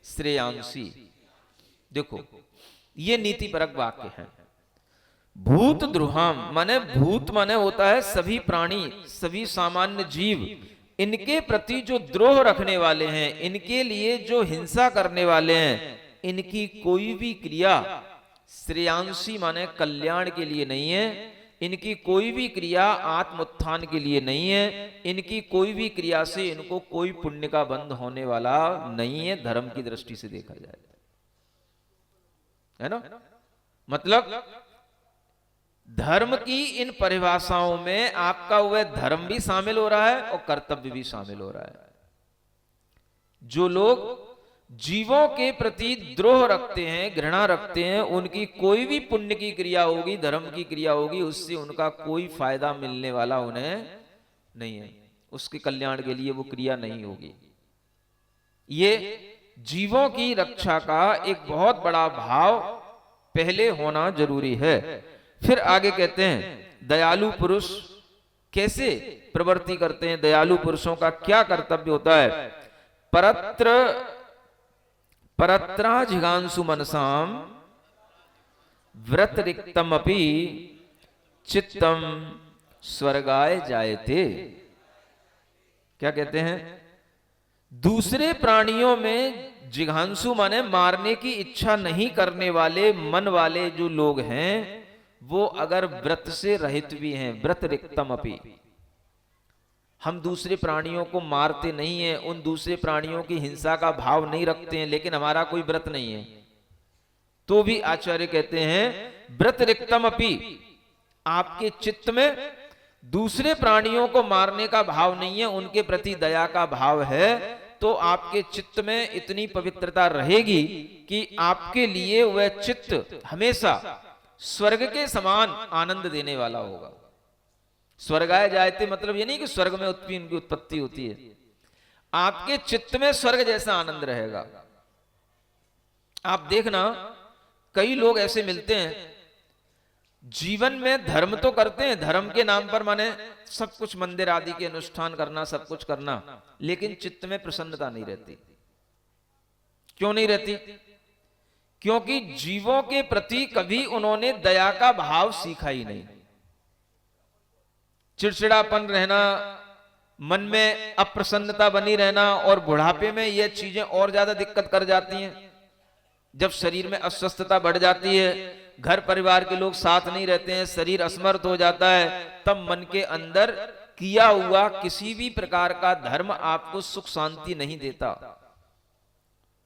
श्रेयांसी। देखो ये नीति परक वाक्य है। भूत द्रुहाम माने, भूत माने होता है सभी प्राणी, सभी सामान्य जीव। इनके प्रति जो द्रोह रखने वाले हैं, इनके लिए जो हिंसा करने वाले हैं, इनकी कोई भी क्रिया श्रेयांसी माने कल्याण के लिए नहीं है। इनकी कोई भी क्रिया आत्मोत्थान के लिए नहीं है। इनकी कोई भी क्रिया से इनको कोई पुण्य का बंध होने वाला नहीं है, धर्म की दृष्टि से देखा जाए, है ना। मतलब धर्म की इन परिभाषाओं में आपका वह धर्म भी शामिल हो रहा है और कर्तव्य भी शामिल हो रहा है। जो लोग जीवों के प्रति द्रोह रखते हैं, घृणा रखते हैं, उनकी कोई भी पुण्य की क्रिया होगी, धर्म की क्रिया होगी, उससे उनका कोई फायदा मिलने वाला उन्हें नहीं है। उसके कल्याण के लिए वो क्रिया नहीं होगी। ये जीवों की रक्षा का एक बहुत बड़ा भाव पहले होना जरूरी है। फिर आगे कहते हैं, दयालु पुरुष कैसे प्रवृत्ति करते हैं, दयालु पुरुषों का क्या कर्तव्य होता है। परत्राजिगांसु मनसाम व्रत रिक्तम अपि चित्तम स्वर्गाय जायते। क्या कहते हैं, दूसरे प्राणियों में जिघांसु माने मारने की इच्छा नहीं करने वाले मन वाले जो लोग हैं, वो अगर व्रत से रहित भी हैं, व्रत रिक्तम अपि, हम दूसरे प्राणियों को मारते नहीं हैं, उन दूसरे प्राणियों की हिंसा का भाव नहीं रखते हैं, लेकिन हमारा कोई व्रत नहीं है, तो भी आचार्य कहते हैं व्रत रिक्तम अपि, आपके चित्त में दूसरे प्राणियों को मारने का भाव नहीं है, उनके प्रति दया का भाव है, तो आपके चित्त में इतनी पवित्रता रहेगी कि आपके लिए वह चित्त हमेशा स्वर्ग के समान आनंद देने वाला होगा। स्वर्गाय जायते मतलब ये नहीं कि स्वर्ग में उनकी उत्पत्ति होती है। आपके चित्त में स्वर्ग जैसा आनंद रहेगा। आप देखना, कई लोग ऐसे मिलते हैं, जीवन में धर्म तो करते हैं, धर्म के नाम पर माने सब कुछ मंदिर आदि के अनुष्ठान करना, सब कुछ करना, लेकिन चित्त में प्रसन्नता नहीं रहती। क्यों नहीं रहती? क्योंकि जीवों के प्रति कभी उन्होंने दया का भाव सीखा ही नहीं। चिड़चिड़ापन रहना, मन में अप्रसन्नता बनी रहना, और बुढ़ापे में ये चीजें और ज्यादा दिक्कत कर जाती हैं। जब शरीर में अस्वस्थता बढ़ जाती है, घर परिवार के लोग साथ नहीं रहते हैं, शरीर असमर्थ हो जाता है, तब मन के अंदर किया हुआ किसी भी प्रकार का धर्म आपको सुख शांति नहीं देता।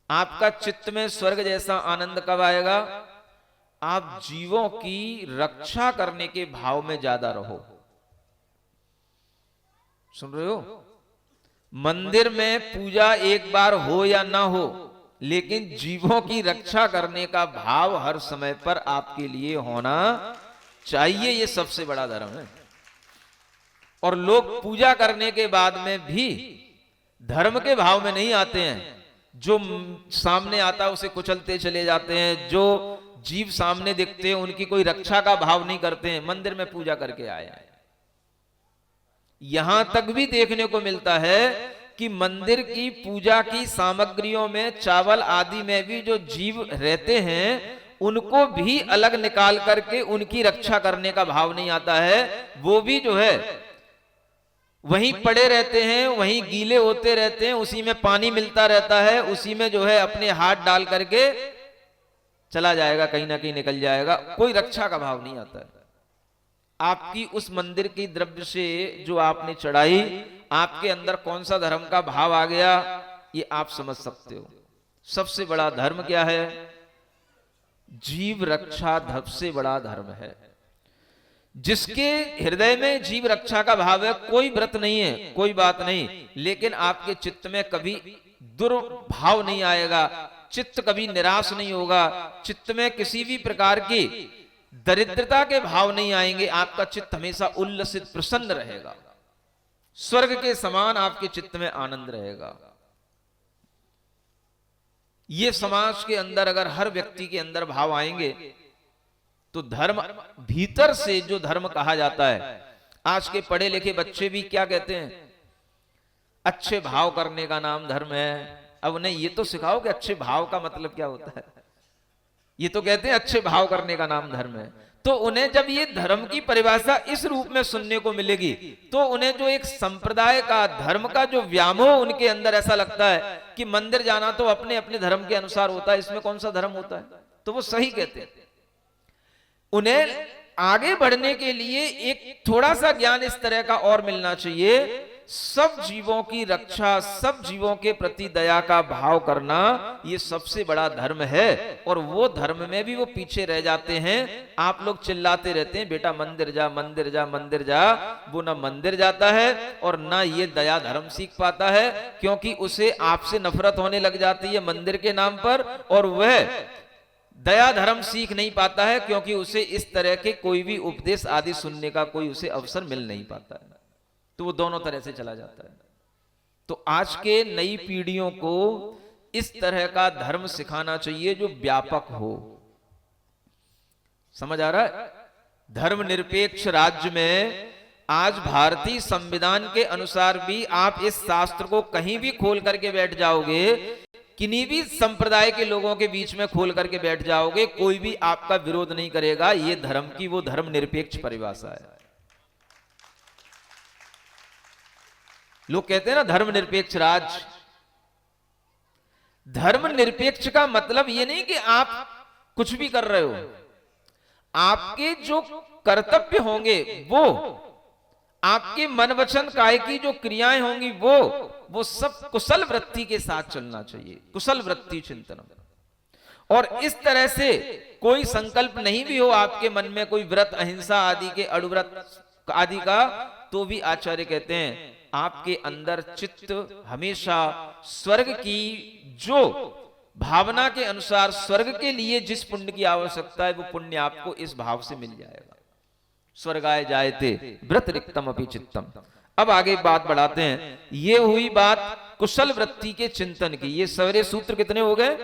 आपका चित्त में स्वर्ग जैसा आनंद कब आएगा? आप जीवों की रक्षा करने के भाव में ज्यादा रहो। सुन रहे हो? मंदिर में पूजा एक बार हो या ना हो, लेकिन जीवों की रक्षा करने का भाव हर समय पर आपके लिए होना चाहिए। ये सबसे बड़ा धर्म है। और लोग पूजा करने के बाद में भी धर्म के भाव में नहीं आते हैं। जो सामने आता उसे कुचलते चले जाते हैं, जो जीव सामने दिखते हैं उनकी कोई रक्षा का भाव नहीं करते हैं। मंदिर में पूजा करके आए हैं। यहां तक भी देखने को मिलता है कि मंदिर की पूजा की सामग्रियों में, चावल आदि में भी जो जीव रहते हैं उनको भी अलग निकाल करके उनकी रक्षा करने का भाव नहीं आता है। वो भी जो है वहीं पड़े रहते हैं, वहीं गीले होते रहते हैं, उसी में पानी मिलता रहता है, उसी में जो है अपने हाथ डाल करके चला जाएगा, कहीं ना कहीं निकल जाएगा। कोई रक्षा का भाव नहीं आता है। आपकी उस मंदिर की द्रव्य से जो आपने चढ़ाई, आपके अंदर कौन सा धर्म का भाव आ गया, ये आप समझ सकते हो। सबसे बड़ा धर्म क्या है? जीव रक्षा सबसे बड़ा धर्म है। जिसके हृदय में जीव रक्षा का भाव है, कोई व्रत नहीं है, कोई बात नहीं, लेकिन आपके चित्त में कभी दुर्भाव नहीं आएगा, चित्त कभी निराश नहीं होगा, चित्त में किसी भी प्रकार की दरिद्रता के भाव नहीं आएंगे। आपका चित्त हमेशा उल्लसित प्रसन्न रहेगा। स्वर्ग के समान आपके चित्त में आनंद रहेगा। ये समाज के अंदर अगर हर व्यक्ति के अंदर भाव आएंगे तो धर्म, भीतर से जो धर्म कहा जाता है, आज के पढ़े लिखे बच्चे भी क्या कहते हैं? अच्छे भाव करने का नाम धर्म है। अब उन्हें ये तो सिखाओ कि अच्छे भाव का मतलब क्या होता है। ये तो कहते हैं अच्छे भाव करने का नाम धर्म है। तो उन्हें जब ये धर्म की परिभाषा इस रूप में सुनने को मिलेगी तो उन्हें जो एक संप्रदाय का, धर्म का जो व्यामोह उनके अंदर ऐसा लगता है कि मंदिर जाना तो अपने अपने धर्म के अनुसार होता है, इसमें कौन सा धर्म होता है। तो वो सही कहते हैं। उन्हें आगे बढ़ने के लिए एक थोड़ा सा ज्ञान इस तरह का और मिलना चाहिए। सब जीवों की रक्षा, सब जीवों के प्रति दया का भाव करना, ये सबसे बड़ा धर्म है। और वो धर्म में भी वो पीछे रह जाते हैं। आप लोग चिल्लाते रहते हैं बेटा मंदिर जा, मंदिर जा, मंदिर जा। वो ना मंदिर जाता है और ना ये दया धर्म सीख पाता है, क्योंकि उसे आपसे नफरत होने लग जाती है मंदिर के नाम पर, और वह दया धर्म सीख नहीं पाता है क्योंकि उसे इस तरह के कोई भी उपदेश आदि सुनने का कोई उसे अवसर मिल नहीं पाता है। तो वो दोनों तरह से चला जाता है। तो आज के नई पीढ़ियों को इस तरह का धर्म सिखाना चाहिए जो व्यापक हो। समझ आ रहा है? धर्मनिरपेक्ष राज्य में आज भारतीय संविधान के अनुसार भी आप इस शास्त्र को कहीं भी खोल करके बैठ जाओगे, किन्हीं भी संप्रदाय के लोगों के बीच में खोल करके बैठ जाओगे, कोई भी आपका विरोध नहीं करेगा। ये धर्म की वो धर्मनिरपेक्ष परिभाषा है। लोग कहते हैं ना धर्मनिरपेक्ष राज्य। धर्मनिरपेक्ष का मतलब ये नहीं कि आप कुछ भी कर रहे हो, आपके जो कर्तव्य होंगे वो, आपके मन वचन काय की जो क्रियाएं होंगी वो सब कुशल वृत्ति के साथ चलना चाहिए, कुशल वृत्ति चिंतन। और इस तरह से कोई संकल्प नहीं भी हो आपके मन में, कोई व्रत, अहिंसा आदि के, अणुव्रत आदि का, तो भी आचार्य कहते हैं आपके अंदर चित्त हमेशा स्वर्ग की जो भावना के अनुसार, स्वर्ग के लिए जिस पुण्य की आवश्यकता है वो पुण्य आपको इस भाव से मिल जाएगा। स्वर्गाय जायते व्रत रिक्तम अपि चित्तम। अब आगे बात बढ़ाते हैं। ये हुई बात कुशल वृत्ति के चिंतन की। ये सारे सूत्र कितने हो गए?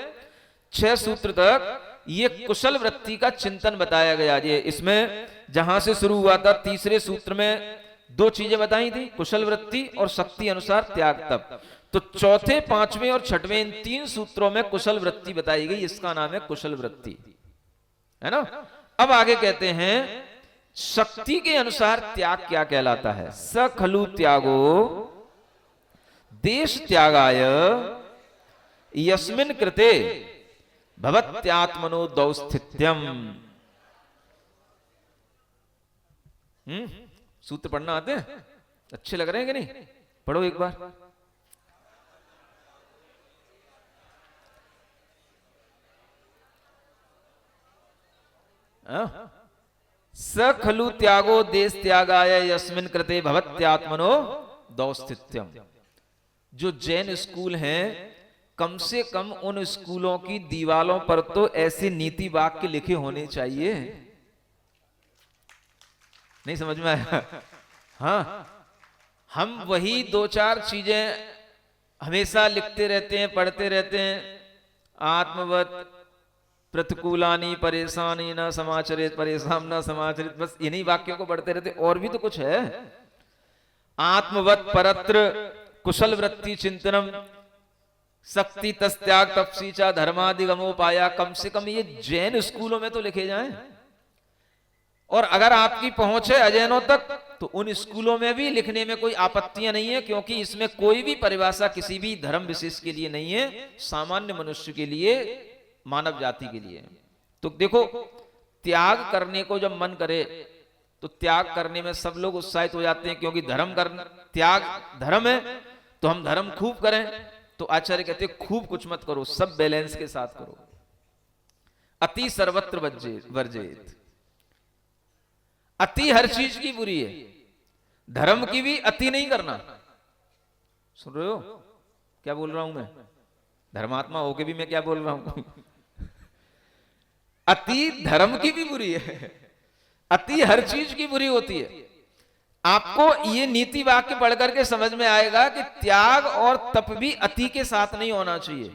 6 सूत्र तक ये कुशल वृत्ति का चिंतन बताया गया। ये इसमें जहां से शुरू हुआ था, तीसरे सूत्र में 2 चीजें बताई थी, कुशल वृत्ति और शक्ति अनुसार त्याग तप। तो चौथे, 5वें और 6वें इन 3 सूत्रों में कुशल वृत्ति बताई गई, इसका नाम है कुशल वृत्ति, है ना। अब आगे कहते हैं शक्ति के अनुसार त्याग क्या कहलाता है। स खलु त्यागो देश त्यागाय यस्मिन् कृते भवत्यात्मनो दौस्थित्यम। सूत्र पढ़ना आते हैं? अच्छे लग रहे हैं कि नहीं? पढ़ो एक बार। स खलु त्यागो देश त्यागाय यस्मिन् कृते भवत्यात्मनो दौस्थित्यम। जो जैन स्कूल हैं, कम से कम उन स्कूलों की दीवालों पर तो ऐसे नीति वाक्य लिखे होने चाहिए। नहीं समझ में आया? हाँ, हम वही 2-4 चीजें हमेशा लिखते रहते हैं, पढ़ते रहते हैं। आत्मवत प्रतिकूलानी परेशानी न समाचरित परेशान न समाचरित, बस इन्हीं वाक्यों को पढ़ते रहते। और भी तो कुछ है। आत्मवत परत्र कुशल वृत्ति चिंतनम शक्ति तस्त्याग तपसीचा धर्मादिगमोपाया। कम से कम ये जैन स्कूलों में तो लिखे जाएं। और अगर आपकी पहुंच है अजैनों तक तो उन स्कूलों में भी लिखने में कोई आपत्तियां नहीं है, क्योंकि इसमें कोई भी परिभाषा किसी भी धर्म विशेष के लिए नहीं है, सामान्य मनुष्य के लिए, मानव जाति के लिए। तो देखो, त्याग करने को जब मन करे तो त्याग करने में सब लोग उत्साहित हो जाते हैं, क्योंकि धर्म करना, त्याग धर्म है, तो हम धर्म खूब करें। तो आचार्य कहते हैं खूब कुछ मत करो, सब बैलेंस के साथ करो। अति सर्वत्र वर्जित। अति हर चीज की बुरी है, धर्म की भी अति नहीं करना। सुन रहे हो क्या बोल रहा हूं मैं? धर्मात्मा होके भी मैं क्या बोल रहा हूं? अति धर्म की भी बुरी है, अति हर चीज की बुरी होती है। आपको ये नीति वाक्य पढ़ करके समझ में आएगा कि त्याग और तप भी अति के साथ नहीं होना चाहिए।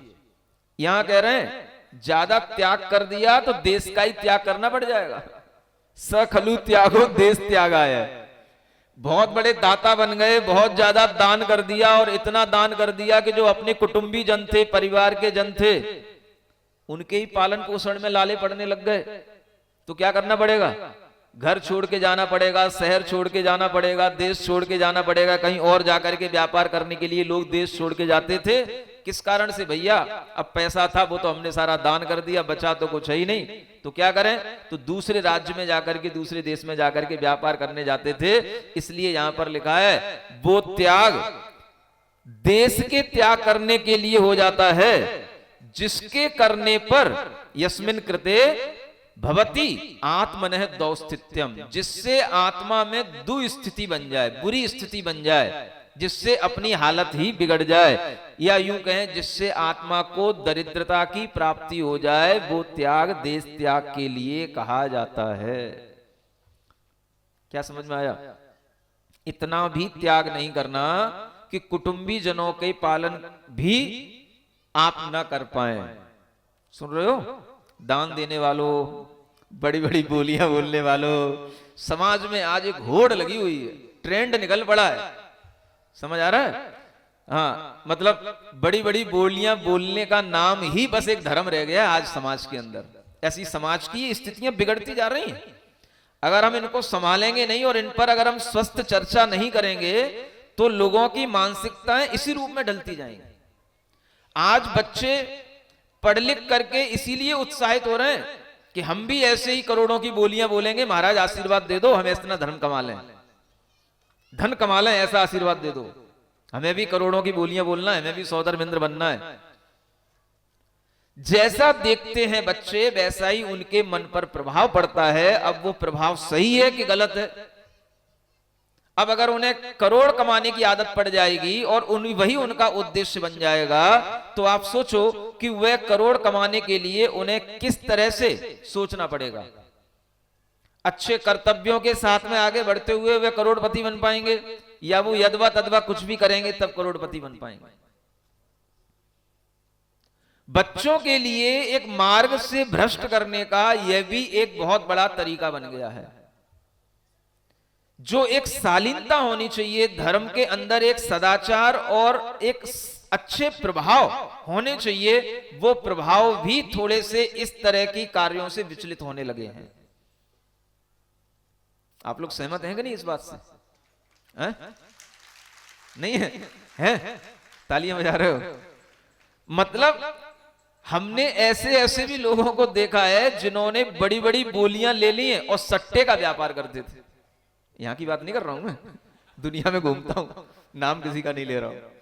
यहां कह रहे हैं ज्यादा त्याग कर दिया तो देश का ही त्याग करना पड़ जाएगा। स खलु त्यागो देश त्यागाय। बहुत बड़े दाता बन गए, बहुत ज्यादा दान कर दिया, और इतना दान कर दिया कि जो अपने कुटुंबी जन थे, परिवार के जन थे, उनके ही पालन पोषण में लाले पड़ने लग गए। तो क्या करना पड़ेगा? घर छोड़ के जाना पड़ेगा, शहर छोड़ के जाना पड़ेगा, देश छोड़ के जाना पड़ेगा। कहीं और जाकर के व्यापार करने के लिए लोग देश छोड़ के जाते थे। किस कारण से? भैया अब पैसा था वो तो हमने सारा दान कर दिया, बचा तो कुछ है ही नहीं, तो क्या करें? तो दूसरे राज्य में जाकर के, दूसरे देश में जाकर के व्यापार करने जाते थे। इसलिए यहां पर लिखा है वो त्याग देश के त्याग करने के लिए हो जाता है, जिसके करने पर यस्मिन् कृते भवती आत्मनः दौस्थित्यम, जिससे आत्मा में दुस्थिति बन जाए, बुरी स्थिति बन जाए, जिससे अपनी हालत ही बिगड़ जाए, या यूं कहें जिससे आत्मा को दरिद्रता की प्राप्ति हो जाए, वो त्याग देश त्याग के लिए कहा जाता है। क्या समझ में आया? इतना भी त्याग नहीं करना कि कुटुंबी जनों के पालन भी आप ना कर पाए। सुन रहे हो? दान देने वालों, बड़ी बड़ी बोलियां बोलने वालों, समाज में आज एक होड़ लगी हुई है, ट्रेंड निकल पड़ा है। समझ आ रहा है? हाँ, मतलब बड़ी बड़ी बोलियां बोलने का नाम ही बस एक धर्म रह गया आज समाज के अंदर। ऐसी समाज की स्थितियां बिगड़ती जा रही हैं। अगर हम इनको संभालेंगे नहीं और इन पर अगर हम स्वस्थ चर्चा नहीं करेंगे तो लोगों की मानसिकताएं इसी रूप में ढलती जाएंगी। आज बच्चे पढ़ लिख करके इसीलिए उत्साहित हो रहे हैं कि हम भी ऐसे ही करोड़ों की बोलियां बोलेंगे, महाराज आशीर्वाद दे दो, हमें इतना धर्म कमा लें, धन कमा लें, ऐसा आशीर्वाद दे दो, हमें भी करोड़ों की बोलियां बोलना है, हमें भी सौधर्मेंद्र बनना है। जैसा देखते हैं बच्चे वैसा ही उनके मन पर प्रभाव पड़ता है। अब वो प्रभाव सही है कि गलत है? अब अगर उन्हें करोड़ कमाने की आदत पड़ जाएगी और वही उनका उद्देश्य बन जाएगा, तो आप सोचो कि वह करोड़ कमाने के लिए उन्हें किस तरह से सोचना पड़ेगा। अच्छे कर्तव्यों के साथ में आगे बढ़ते हुए वे करोड़पति बन पाएंगे, या वो यदवा तदवा कुछ भी करेंगे तब करोड़पति बन पाएंगे? बच्चों के लिए एक मार्ग से भ्रष्ट करने का यह भी एक बहुत बड़ा तरीका बन गया है। जो एक शालीनता होनी चाहिए धर्म के अंदर, एक सदाचार और एक अच्छे प्रभाव होने चाहिए, वो प्रभाव भी थोड़े से इस तरह की कार्यों से विचलित होने लगे हैं। आप लोग सहमत हैं कि नहीं इस बात से? है? नहीं है? है? तालियां बजा रहे हो? मतलब हमने ऐसे ऐसे भी लोगों को देखा है जिन्होंने बड़ी बड़ी बोलियां ले ली हैं और सट्टे का व्यापार करते थे। यहां की बात नहीं कर रहा हूं मैं, दुनिया में घूमता हूं, नाम किसी का नहीं ले रहा हूं।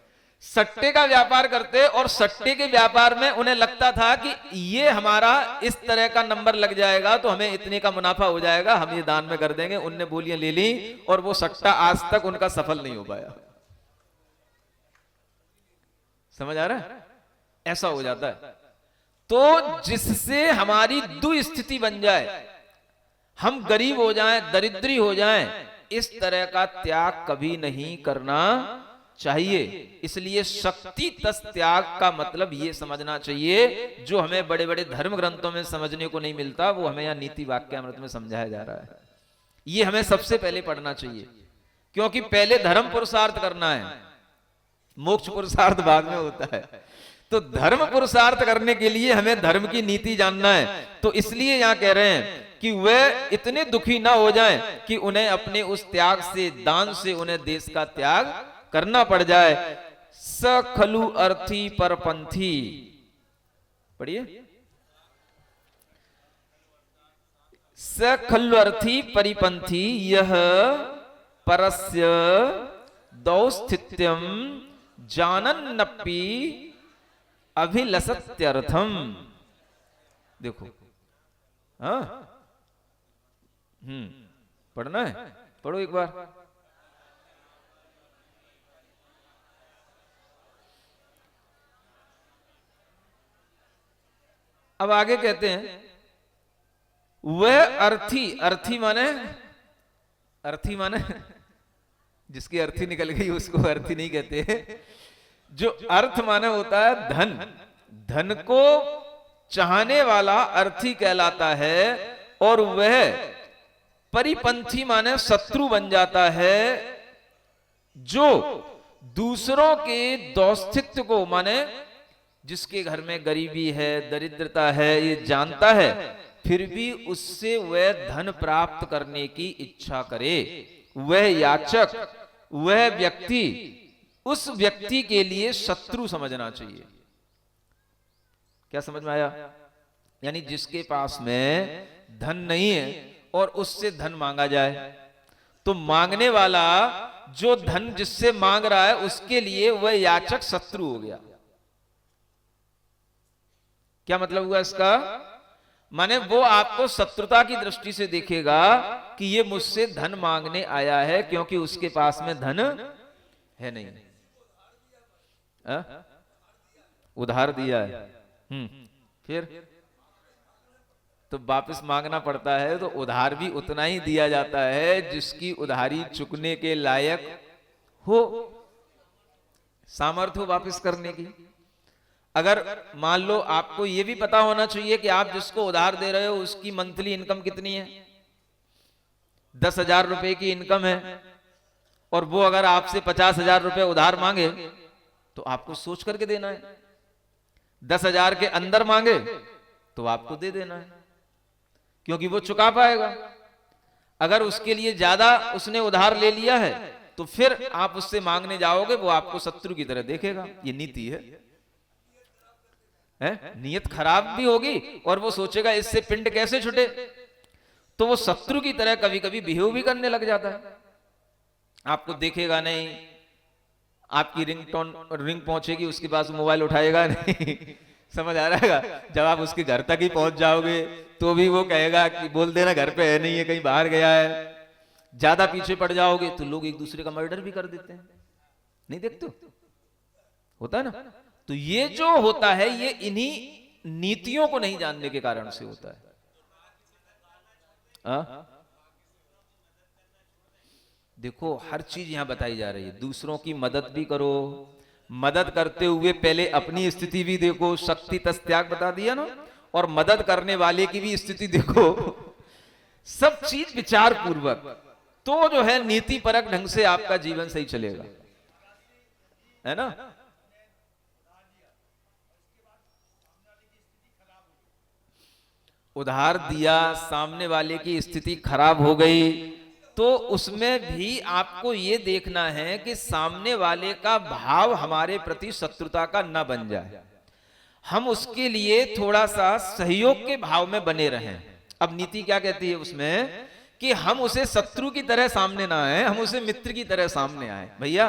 सट्टे का व्यापार करते और सट्टे के व्यापार में उन्हें लगता था कि ये हमारा इस तरह का नंबर लग जाएगा तो हमें इतने का मुनाफा हो जाएगा, हम ये दान में कर देंगे। उनने बोलियां ले ली और वो सट्टा आज तक उनका सफल नहीं हो पाया। समझ आ रहा है? ऐसा हो जाता है। तो जिससे हमारी दुस्थिति बन जाए, हम गरीब हो जाएं, दरिद्री हो जाएं, इस तरह का त्याग कभी नहीं करना चाहिए। इसलिए शक्ति तस त्याग का मतलब ये समझना चाहिए, जो हमें बड़े बड़े धर्म ग्रंथों में समझने को नहीं मिलता, वो हमें यहाँ नीति वाक्यामृत में समझाया जा रहा है। ये हमें सबसे पहले पढ़ना चाहिए, क्योंकि पहले धर्म पुरुषार्थ करना है, मोक्ष पुरुषार्थ बाद में होता है। तो धर्म पुरुषार्थ करने के लिए हमें धर्म की नीति जानना है। तो इसलिए यहां कह रहे हैं कि वे इतने दुखी ना हो जाएं कि उन्हें अपने उस त्याग से, दान से उन्हें देश का त्याग करना पड़ जाए। स खलु अर्थी परपंथी, पढ़िए। स खलु अर्थी परिपंथी यह परस्य दौस्थित्यम जानन्नपि अभिलसत्यर्थम। देखो, हाँ, पढ़ना है, पढ़ो एक बार। अब आगे कहते हैं, वह अर्थी, अर्थी माने, अर्थी माने जिसकी अर्थी निकल गई उसको अर्थी नहीं कहते। जो अर्थ माने होता है धन, धन को चाहने वाला अर्थी कहलाता है। और वह परिपंथी माने शत्रु बन जाता है, जो दूसरों के दौस्थित्य को, माने जिसके घर में गरीबी है, दरिद्रता है, ये जानता है, फिर भी उससे वह धन प्राप्त करने की इच्छा करे, वह याचक, वह व्यक्ति उस व्यक्ति के लिए शत्रु समझना चाहिए। क्या समझ में आया? यानी जिसके पास में धन नहीं है और उससे धन मांगा जाए, तो मांगने वाला जो धन जिससे मांग रहा है उसके लिए वह याचक शत्रु हो गया। क्या मतलब हुआ इसका? माने वो आपको शत्रुता की दृष्टि से देखेगा कि ये मुझसे धन मांगने आया है, क्योंकि उसके पास में धन है नहीं। उधार दिया है, फिर तो वापस मांगना पड़ता है। तो उधार भी उतना ही दिया जाता है जिसकी उधारी चुकने के लायक हो, सामर्थ्य हो वापस करने की। अगर मान लो, आपको यह भी पता होना चाहिए कि आप जिसको उधार दे रहे हो उसकी मंथली इनकम कितनी है। 10,000 रुपए की इनकम है और वो अगर आपसे 50,000 रुपए उधार मांगे तो आपको सोच करके देना है। 10,000 के अंदर मांगे तो आपको दे देना है, क्योंकि वो चुका पाएगा। अगर उसके लिए ज्यादा उसने उधार ले लिया है तो फिर आप उससे मांगने जाओगे, वो आपको शत्रु की तरह देखेगा। ये नीति है। नियत खराब भी होगी और वो सोचेगा इससे पिंड कैसे छुटे, तो वो शत्रु की तरह कभी कभी बिहेव भी करने लग जाता है। आपको देखेगा नहीं, आपकी रिंग पहुंचेगी, उसके पास मोबाइल उठाएगा नहीं। समझ आ रहा है? जब आप उसके घर तक ही पहुंच जाओगे तो भी वो कहेगा कि बोल देना घर पे है नहीं है, कहीं बाहर गया है। ज्यादा पीछे पड़ जाओगे तो लोग एक दूसरे का मर्डर भी कर देते हैं, नहीं देखते हो? होता है ना? तो ये जो होता है ये इन्हीं नीतियों को नहीं जानने के कारण से होता है। देखो, हर चीज यहां बताई जा रही है। दूसरों की मदद भी करो, मदद करते हुए पहले अपनी स्थिति भी देखो, शक्ति तस त्याग बता दिया ना, और मदद करने वाले की भी स्थिति देखो, सब चीज विचार पूर्वक, तो जो है नीति परक ढंग से आपका जीवन सही चलेगा, है ना। उधार दिया, सामने वाले की स्थिति खराब हो गई, तो उसमें भी आपको ये देखना है कि सामने वाले का भाव हमारे प्रति शत्रुता का न बन जाए, हम उसके लिए थोड़ा सा सहयोग के भाव में बने रहें। अब नीति क्या कहती है उसमें कि हम उसे शत्रु की तरह सामने ना आए, हम उसे मित्र की तरह सामने आए। भैया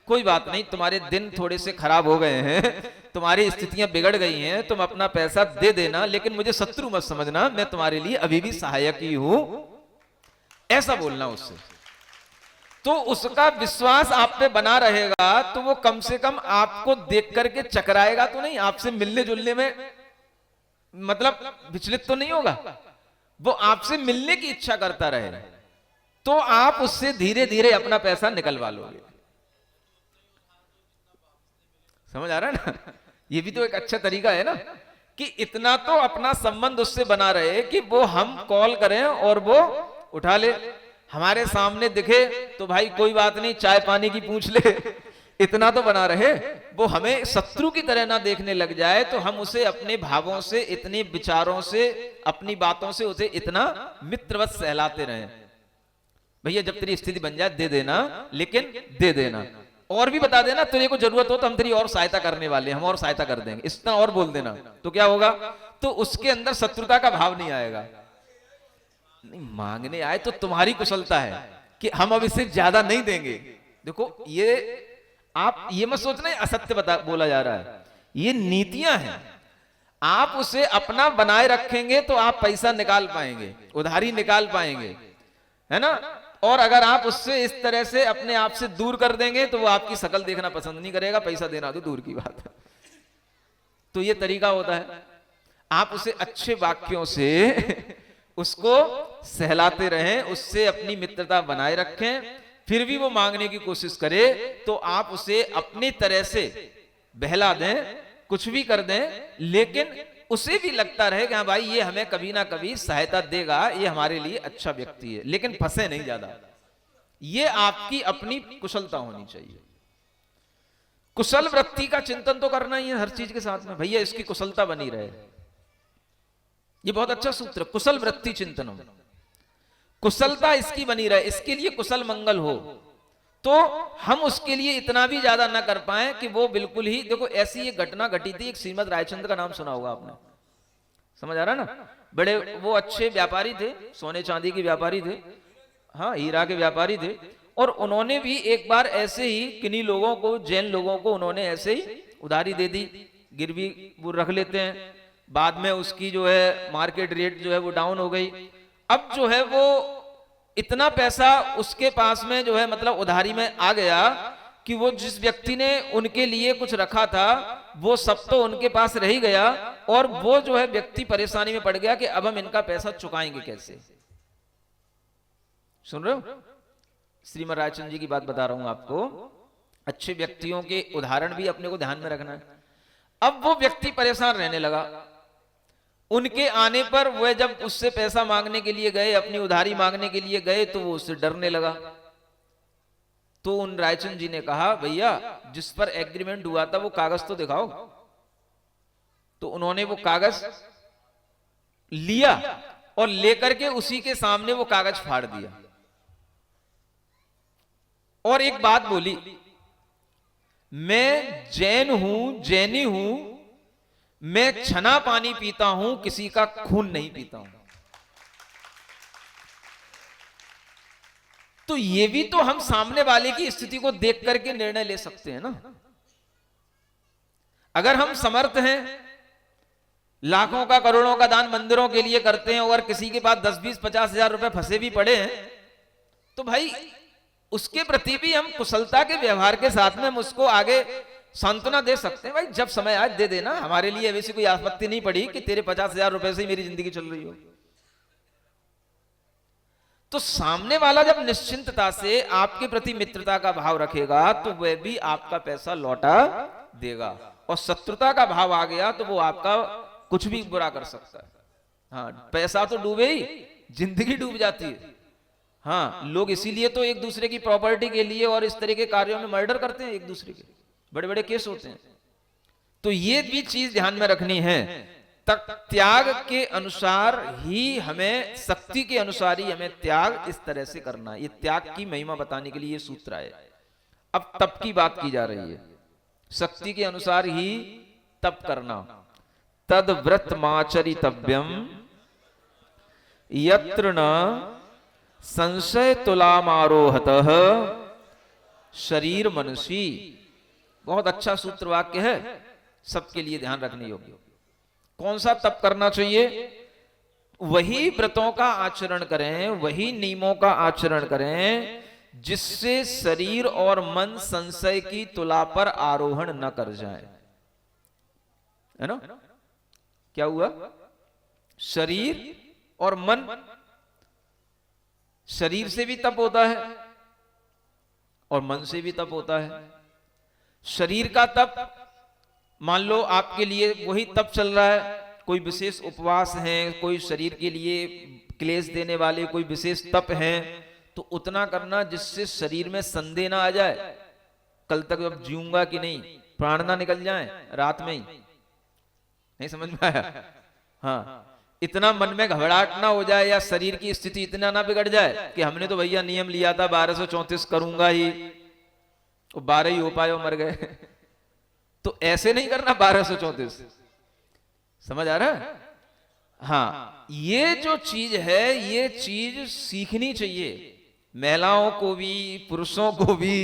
कोई बात नहीं, तुम्हारे दिन थोड़े से खराब हो गए हैं, तुम्हारी स्थितियां बिगड़ गई हैं, तुम अपना पैसा दे देना, लेकिन मुझे शत्रु मत समझना, मैं तुम्हारे लिए अभी भी सहायक ही हूं, ऐसा बोलना उससे। तो उसका विश्वास आप पे बना रहेगा, तो वो कम से कम आपको देख करके चकराएगा तो नहीं, आपसे मिलने जुलने में मतलब विचलित तो नहीं होगा, वो आपसे मिलने की इच्छा करता रहे, तो आप उससे धीरे धीरे अपना पैसा निकलवा लोगे। समझ आ रहा है ना। ये भी तो एक अच्छा तरीका है ना, कि इतना तो अपना संबंध उससे बना रहे कि वो हम कॉल करें और वो उठा ले, हमारे सामने दिखे तो भाई कोई बात नहीं, चाय पानी की पूछ ले, इतना तो बना रहे, वो हमें शत्रु की तरह ना देखने लग जाए, तो हम उसे अपने भावों से, इतने विचारों से, अपनी बातों से उसे इतना मित्रवत सहलाते रहें। भैया जब तेरी स्थिति बन जाए दे देना, लेकिन दे देना, और भी बता देना तेरे को जरूरत हो तो हम तेरी और सहायता करने वाले, हम और सहायता कर देंगे, इतना और बोल देना, तो क्या होगा, तो उसके अंदर शत्रुता का भाव नहीं आएगा। नहीं मांगने आए तो तुम्हारी कुशलता है कि हम अब इससे ज्यादा नहीं देंगे। देखो ये आप ये मत सोचना असत्य बोला जा रहा है, ये नीतियां हैं। आप उसे अपना बनाए रखेंगे तो आप पैसा निकाल पाएंगे, उधारी निकाल पाएंगे, है ना। और अगर आप उससे इस तरह से अपने आप से दूर कर देंगे तो वो आपकी शकल देखना पसंद नहीं करेगा, पैसा देना तो दूर की बात है। तो ये तरीका होता है, आप उसे अच्छे वाक्यों से उसको सहलाते रहें, उससे अपनी मित्रता बनाए रखें, फिर भी वो मांगने की कोशिश करे तो आप उसे अपनी तरह से बहला दें, कुछ भी कर दें, लेकिन उसे भी लगता रहे कि हाँ भाई ये हमें कभी ना कभी सहायता देगा, ये हमारे लिए अच्छा व्यक्ति है, लेकिन फंसे नहीं ज्यादा। ये आपकी अपनी कुशलता होनी चाहिए। कुशल वृत्ति का चिंतन तो करना ही है हर चीज के साथ में, भैया इसकी कुशलता बनी रहे, ये बहुत अच्छा सूत्र, कुशल वृत्ति चिंतन, कुशलता इसकी बनी रहे, इसके लिए कुशल मंगल हो, तो हम उसके लिए इतना भी ज्यादा ना कर पाए कि वो बिल्कुल ही, देखो ऐसी एक घटना घटी थी, एक श्रीमद रायचंद्र का नाम सुना होगा आपने, समझ आ रहा ना, बड़े वो अच्छे व्यापारी थे, सोने चांदी के व्यापारी थे, हाँ हीरा के व्यापारी थे, और उन्होंने भी एक बार ऐसे ही किन्हीं लोगों को, जैन लोगों को उन्होंने ऐसे ही उधारी दे दी, गिरवी वो रख लेते हैं, बाद में उसकी जो है मार्केट रेट जो है वो डाउन हो गई, अब जो है वो इतना पैसा उसके पास में जो है मतलब उधारी में आ गया कि वो जिस व्यक्ति ने उनके लिए कुछ रखा था वो सब तो उनके पास रह ही गया, और वो जो है व्यक्ति परेशानी में पड़ गया कि अब हम इनका पैसा चुकाएंगे कैसे। सुन रहे हो, श्रीमद रायचंद्र जी की बात बता रहा हूं आपको, अच्छे व्यक्तियों के उदाहरण भी अपने को ध्यान में रखना है। अब वो व्यक्ति परेशान रहने लगा, उनके आने पर वह जब उससे पैसा मांगने के लिए गए, अपनी उधारी मांगने के लिए गए, तो वो उससे डरने लगा। तो उन रायचंद जी ने कहा भैया जिस पर एग्रीमेंट हुआ था वो कागज तो दिखाओ। तो उन्होंने वो कागज लिया और लेकर के उसी के सामने वो कागज फाड़ दिया और एक बात बोली, मैं जैन हूं, जैनी हूं, मैं छना पानी पीता हूं, किसी का खून नहीं पीता हूं। तो ये भी तो हम सामने वाले की स्थिति को देख करके निर्णय ले सकते हैं ना। अगर हम समर्थ हैं, लाखों का करोड़ों का दान मंदिरों के लिए करते हैं और किसी के पास 10-20-50 हजार रुपए फंसे भी पड़े हैं, तो भाई उसके प्रति भी हम कुशलता के व्यवहार के साथ में हम उसको आगे सांत्वना दे सकते हैं। भाई जब समय आए दे देना, हमारे लिए वैसी कोई आपत्ति नहीं पड़ी कि तेरे 50 हजार रुपए से ही मेरी जिंदगी चल रही हो। तो सामने वाला जब निश्चिंतता से आपके प्रति मित्रता का भाव रखेगा तो वह भी आपका पैसा लौटा देगा, और शत्रुता का भाव आ गया तो वो आपका कुछ भी बुरा कर सकता है। हाँ, पैसा तो डूबे ही, जिंदगी डूब जाती है। हाँ, लोग इसीलिए तो एक दूसरे की प्रॉपर्टी के लिए और इस तरह के कार्यों में मर्डर करते हैं एक दूसरे के, बड़े बड़े केस होते हैं। तो ये भी चीज ध्यान में रखनी है। त्याग के अनुसार ही हमें, शक्ति के अनुसार ही हमें त्याग इस तरह से करना है। ये त्याग की महिमा बताने के लिए ये सूत्र है। अब तप की बात की जा रही है, शक्ति के अनुसार ही तप करना। तद व्रतमाचरितव्यम यत्र न संशय तुलामारोहतः शरीर मनुषी। बहुत अच्छा सूत्र वाक्य है, सबके लिए ध्यान रखने योग्य। कौन सा तप करना चाहिए? वही व्रतों का आचरण करें, वही नियमों का आचरण करें जिससे शरीर और मन संशय की तुला पर आरोहण न कर जाए। है ना? क्या हुआ? शरीर और मन, शरीर से भी तप होता है और मन से भी तप होता है। शरीर का तप, मान लो आपके लिए वही तप चल रहा है, कोई विशेष उपवास है, कोई शरीर के लिए क्लेश देने वाले कोई विशेष तप हैं, तो उतना करना जिससे शरीर में संदेह ना आ जाए, कल तक अब जीऊंगा कि नहीं, प्राण ना निकल जाए रात में ही। नहीं समझ में आया? हाँ, इतना मन में घबराहट ना हो जाए या शरीर की स्थिति इतना ना बिगड़ जाए कि हमने तो भैया नियम लिया था 1234 करूंगा ही, वो 12 ही हो पाए और मर गए। तो ऐसे नहीं करना 1234। समझ आ रहा है? हाँ, ये जो चीज है ये चीज सीखनी चाहिए, महिलाओं को भी पुरुषों को भी।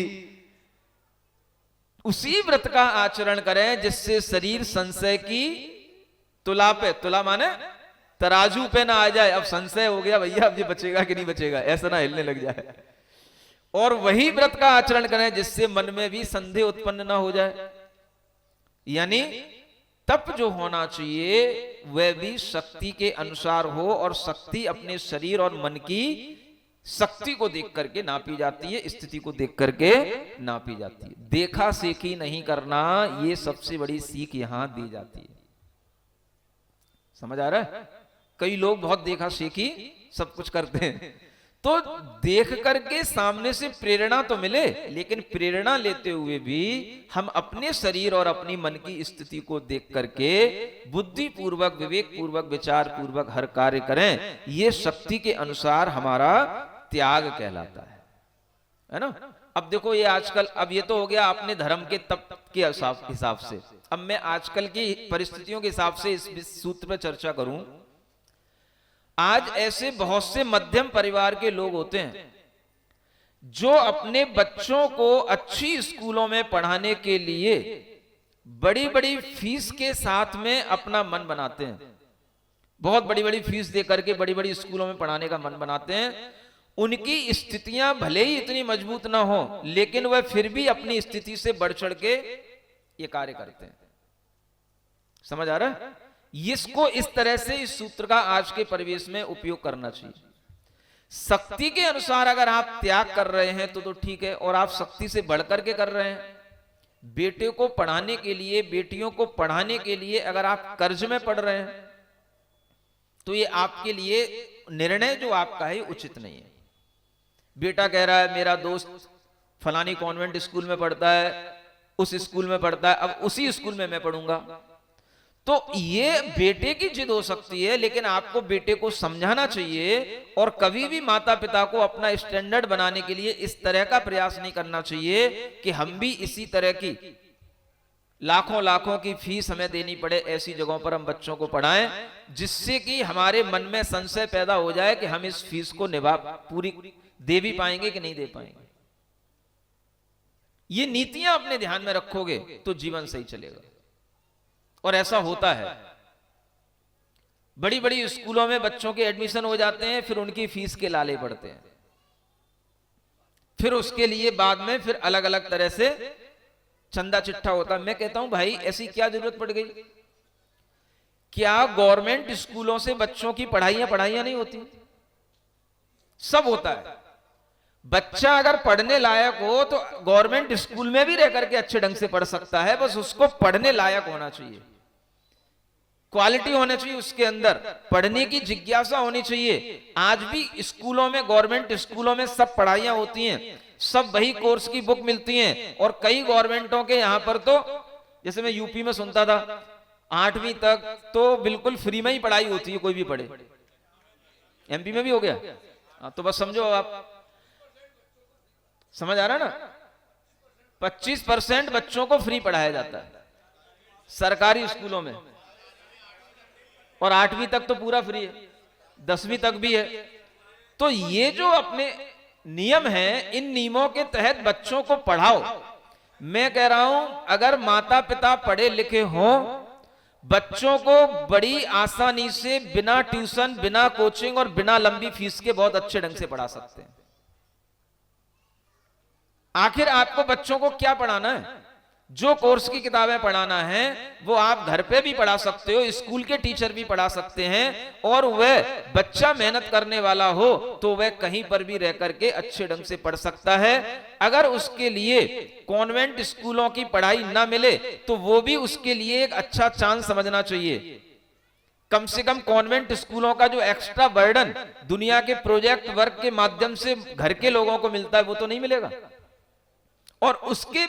उसी व्रत का आचरण करें जिससे शरीर संशय की तुला पे, तुला माने तराजू पे ना आ जाए। अब संशय हो गया भैया, अब ये बचेगा कि नहीं बचेगा, ऐसा ना हिलने लग जाए। और वही व्रत का आचरण करें जिससे मन में भी संदेह उत्पन्न ना हो जाए। यानी तप जो होना चाहिए वह भी शक्ति के अनुसार हो, और शक्ति अपने शरीर और मन की शक्ति को देख करके नापी जाती है, स्थिति को देख करके नापी जाती है। देखा सेखी नहीं करना, ये सबसे बड़ी सीख यहां दी जाती है। समझ आ रहा है? कई लोग बहुत देखा सेखी सब कुछ करते हैं, तो देख करके सामने से प्रेरणा तो मिले, लेकिन प्रेरणा लेते हुए भी हम अपने शरीर और अपनी मन की स्थिति को देख करके बुद्धि पूर्वक, विवेक पूर्वक, विचार पूर्वक हर कार्य करें। ये शक्ति के अनुसार हमारा त्याग कहलाता है ना? अब देखो ये आजकल, अब ये तो हो गया अपने धर्म के तप के हिसाब से। अब मैं आजकल की परिस्थितियों के हिसाब से इस सूत्र पर चर्चा करूं। आज ऐसे बहुत से मध्यम परिवार के लोग होते हैं जो अपने बच्चों को अच्छी स्कूलों में पढ़ाने के लिए बड़ी बड़ी फीस के साथ में अपना मन बनाते हैं। बहुत बड़ी बड़ी फीस दे करके बड़ी बड़ी स्कूलों में पढ़ाने का मन बनाते हैं। उनकी स्थितियां भले ही इतनी मजबूत ना हो, लेकिन वह फिर भी अपनी स्थिति से बढ़ चढ़ के ये कार्य करते हैं। समझ आ रहा है? इसको इस तरह से इस सूत्र का आज के परिवेश में उपयोग करना चाहिए। शक्ति के अनुसार अगर आप त्याग कर रहे हैं तो ठीक है, और आप शक्ति से बढ़कर के कर रहे हैं। बेटे को पढ़ाने के लिए, बेटियों को पढ़ाने के लिए अगर आप कर्ज में पढ़ रहे हैं तो ये आपके लिए निर्णय जो आपका है उचित नहीं है। बेटा कह रहा है मेरा दोस्त फलानी कॉन्वेंट स्कूल में पढ़ता है, उस स्कूल में पढ़ता है, अब उसी स्कूल में मैं पढ़ूंगा, तो ये बेटे की जिद हो सकती है। लेकिन आपको बेटे को समझाना चाहिए, और कभी भी माता पिता को अपना स्टैंडर्ड बनाने के लिए इस तरह का प्रयास नहीं करना चाहिए कि हम भी इसी तरह की लाखों लाखों की फीस हमें देनी पड़े, ऐसी जगहों पर हम बच्चों को पढ़ाएं जिससे कि हमारे मन में संशय पैदा हो जाए कि हम इस फीस को पूरी दे भी पाएंगे कि नहीं दे पाएंगे। ये नीतियां अपने ध्यान में रखोगे तो जीवन सही चलेगा। और ऐसा होता है, बड़ी बड़ी स्कूलों में बच्चों के एडमिशन हो जाते हैं, फिर उनकी फीस के लाले पड़ते हैं, फिर उसके लिए बाद में फिर अलग अलग तरह से चंदा चिट्ठा होता है। मैं कहता हूं भाई ऐसी क्या जरूरत पड़ गई? क्या गवर्नमेंट स्कूलों से बच्चों की पढ़ाइयां नहीं होती? सब होता है। बच्चा अगर पढ़ने लायक हो तो गवर्नमेंट स्कूल में भी रह करके अच्छे ढंग से पढ़ सकता है, बस उसको पढ़ने लायक होना चाहिए, क्वालिटी होना चाहिए उसके अंदर, पढ़ने की जिज्ञासा होनी चाहिए। आज भी स्कूलों में, गवर्नमेंट स्कूलों में सब पढ़ाइयां होती हैं, सब वही कोर्स की बुक मिलती हैं, और कई गवर्नमेंटों के यहां पर तो, जैसे मैं यूपी में सुनता था, 8वीं तक तो बिल्कुल फ्री में ही पढ़ाई होती है, कोई भी पढ़े। एमपी में भी हो गया? तो बस समझो, आप समझ आ रहा ना, 25% बच्चों को फ्री पढ़ाया जाता है सरकारी स्कूलों में, और 8वीं तक तो पूरा फ्री है, 10वीं तक भी है। तो ये जो अपने नियम हैं, इन नियमों के तहत बच्चों को पढ़ाओ। मैं कह रहा हूं, अगर माता पिता पढ़े लिखे हों, बच्चों को बड़ी आसानी से बिना ट्यूशन, बिना कोचिंग और बिना लंबी फीस के बहुत अच्छे ढंग से पढ़ा सकते हैं। आखिर आपको बच्चों को क्या पढ़ाना है? जो कोर्स की किताबें पढ़ाना है वो आप घर पे भी पढ़ा सकते हो, स्कूल के टीचर भी पढ़ा सकते हैं, और वह बच्चा मेहनत करने वाला हो तो वह कहीं पर भी रह करके अच्छे ढंग से पढ़ सकता है। अगर उसके लिए कॉन्वेंट स्कूलों की पढ़ाई ना मिले तो वो भी उसके लिए एक अच्छा चांस समझना चाहिए। कम से कम कॉन्वेंट स्कूलों का जो एक्स्ट्रा बर्डन दुनिया के प्रोजेक्ट वर्क के माध्यम से घर के लोगों को मिलता है वो तो नहीं मिलेगा, और उसके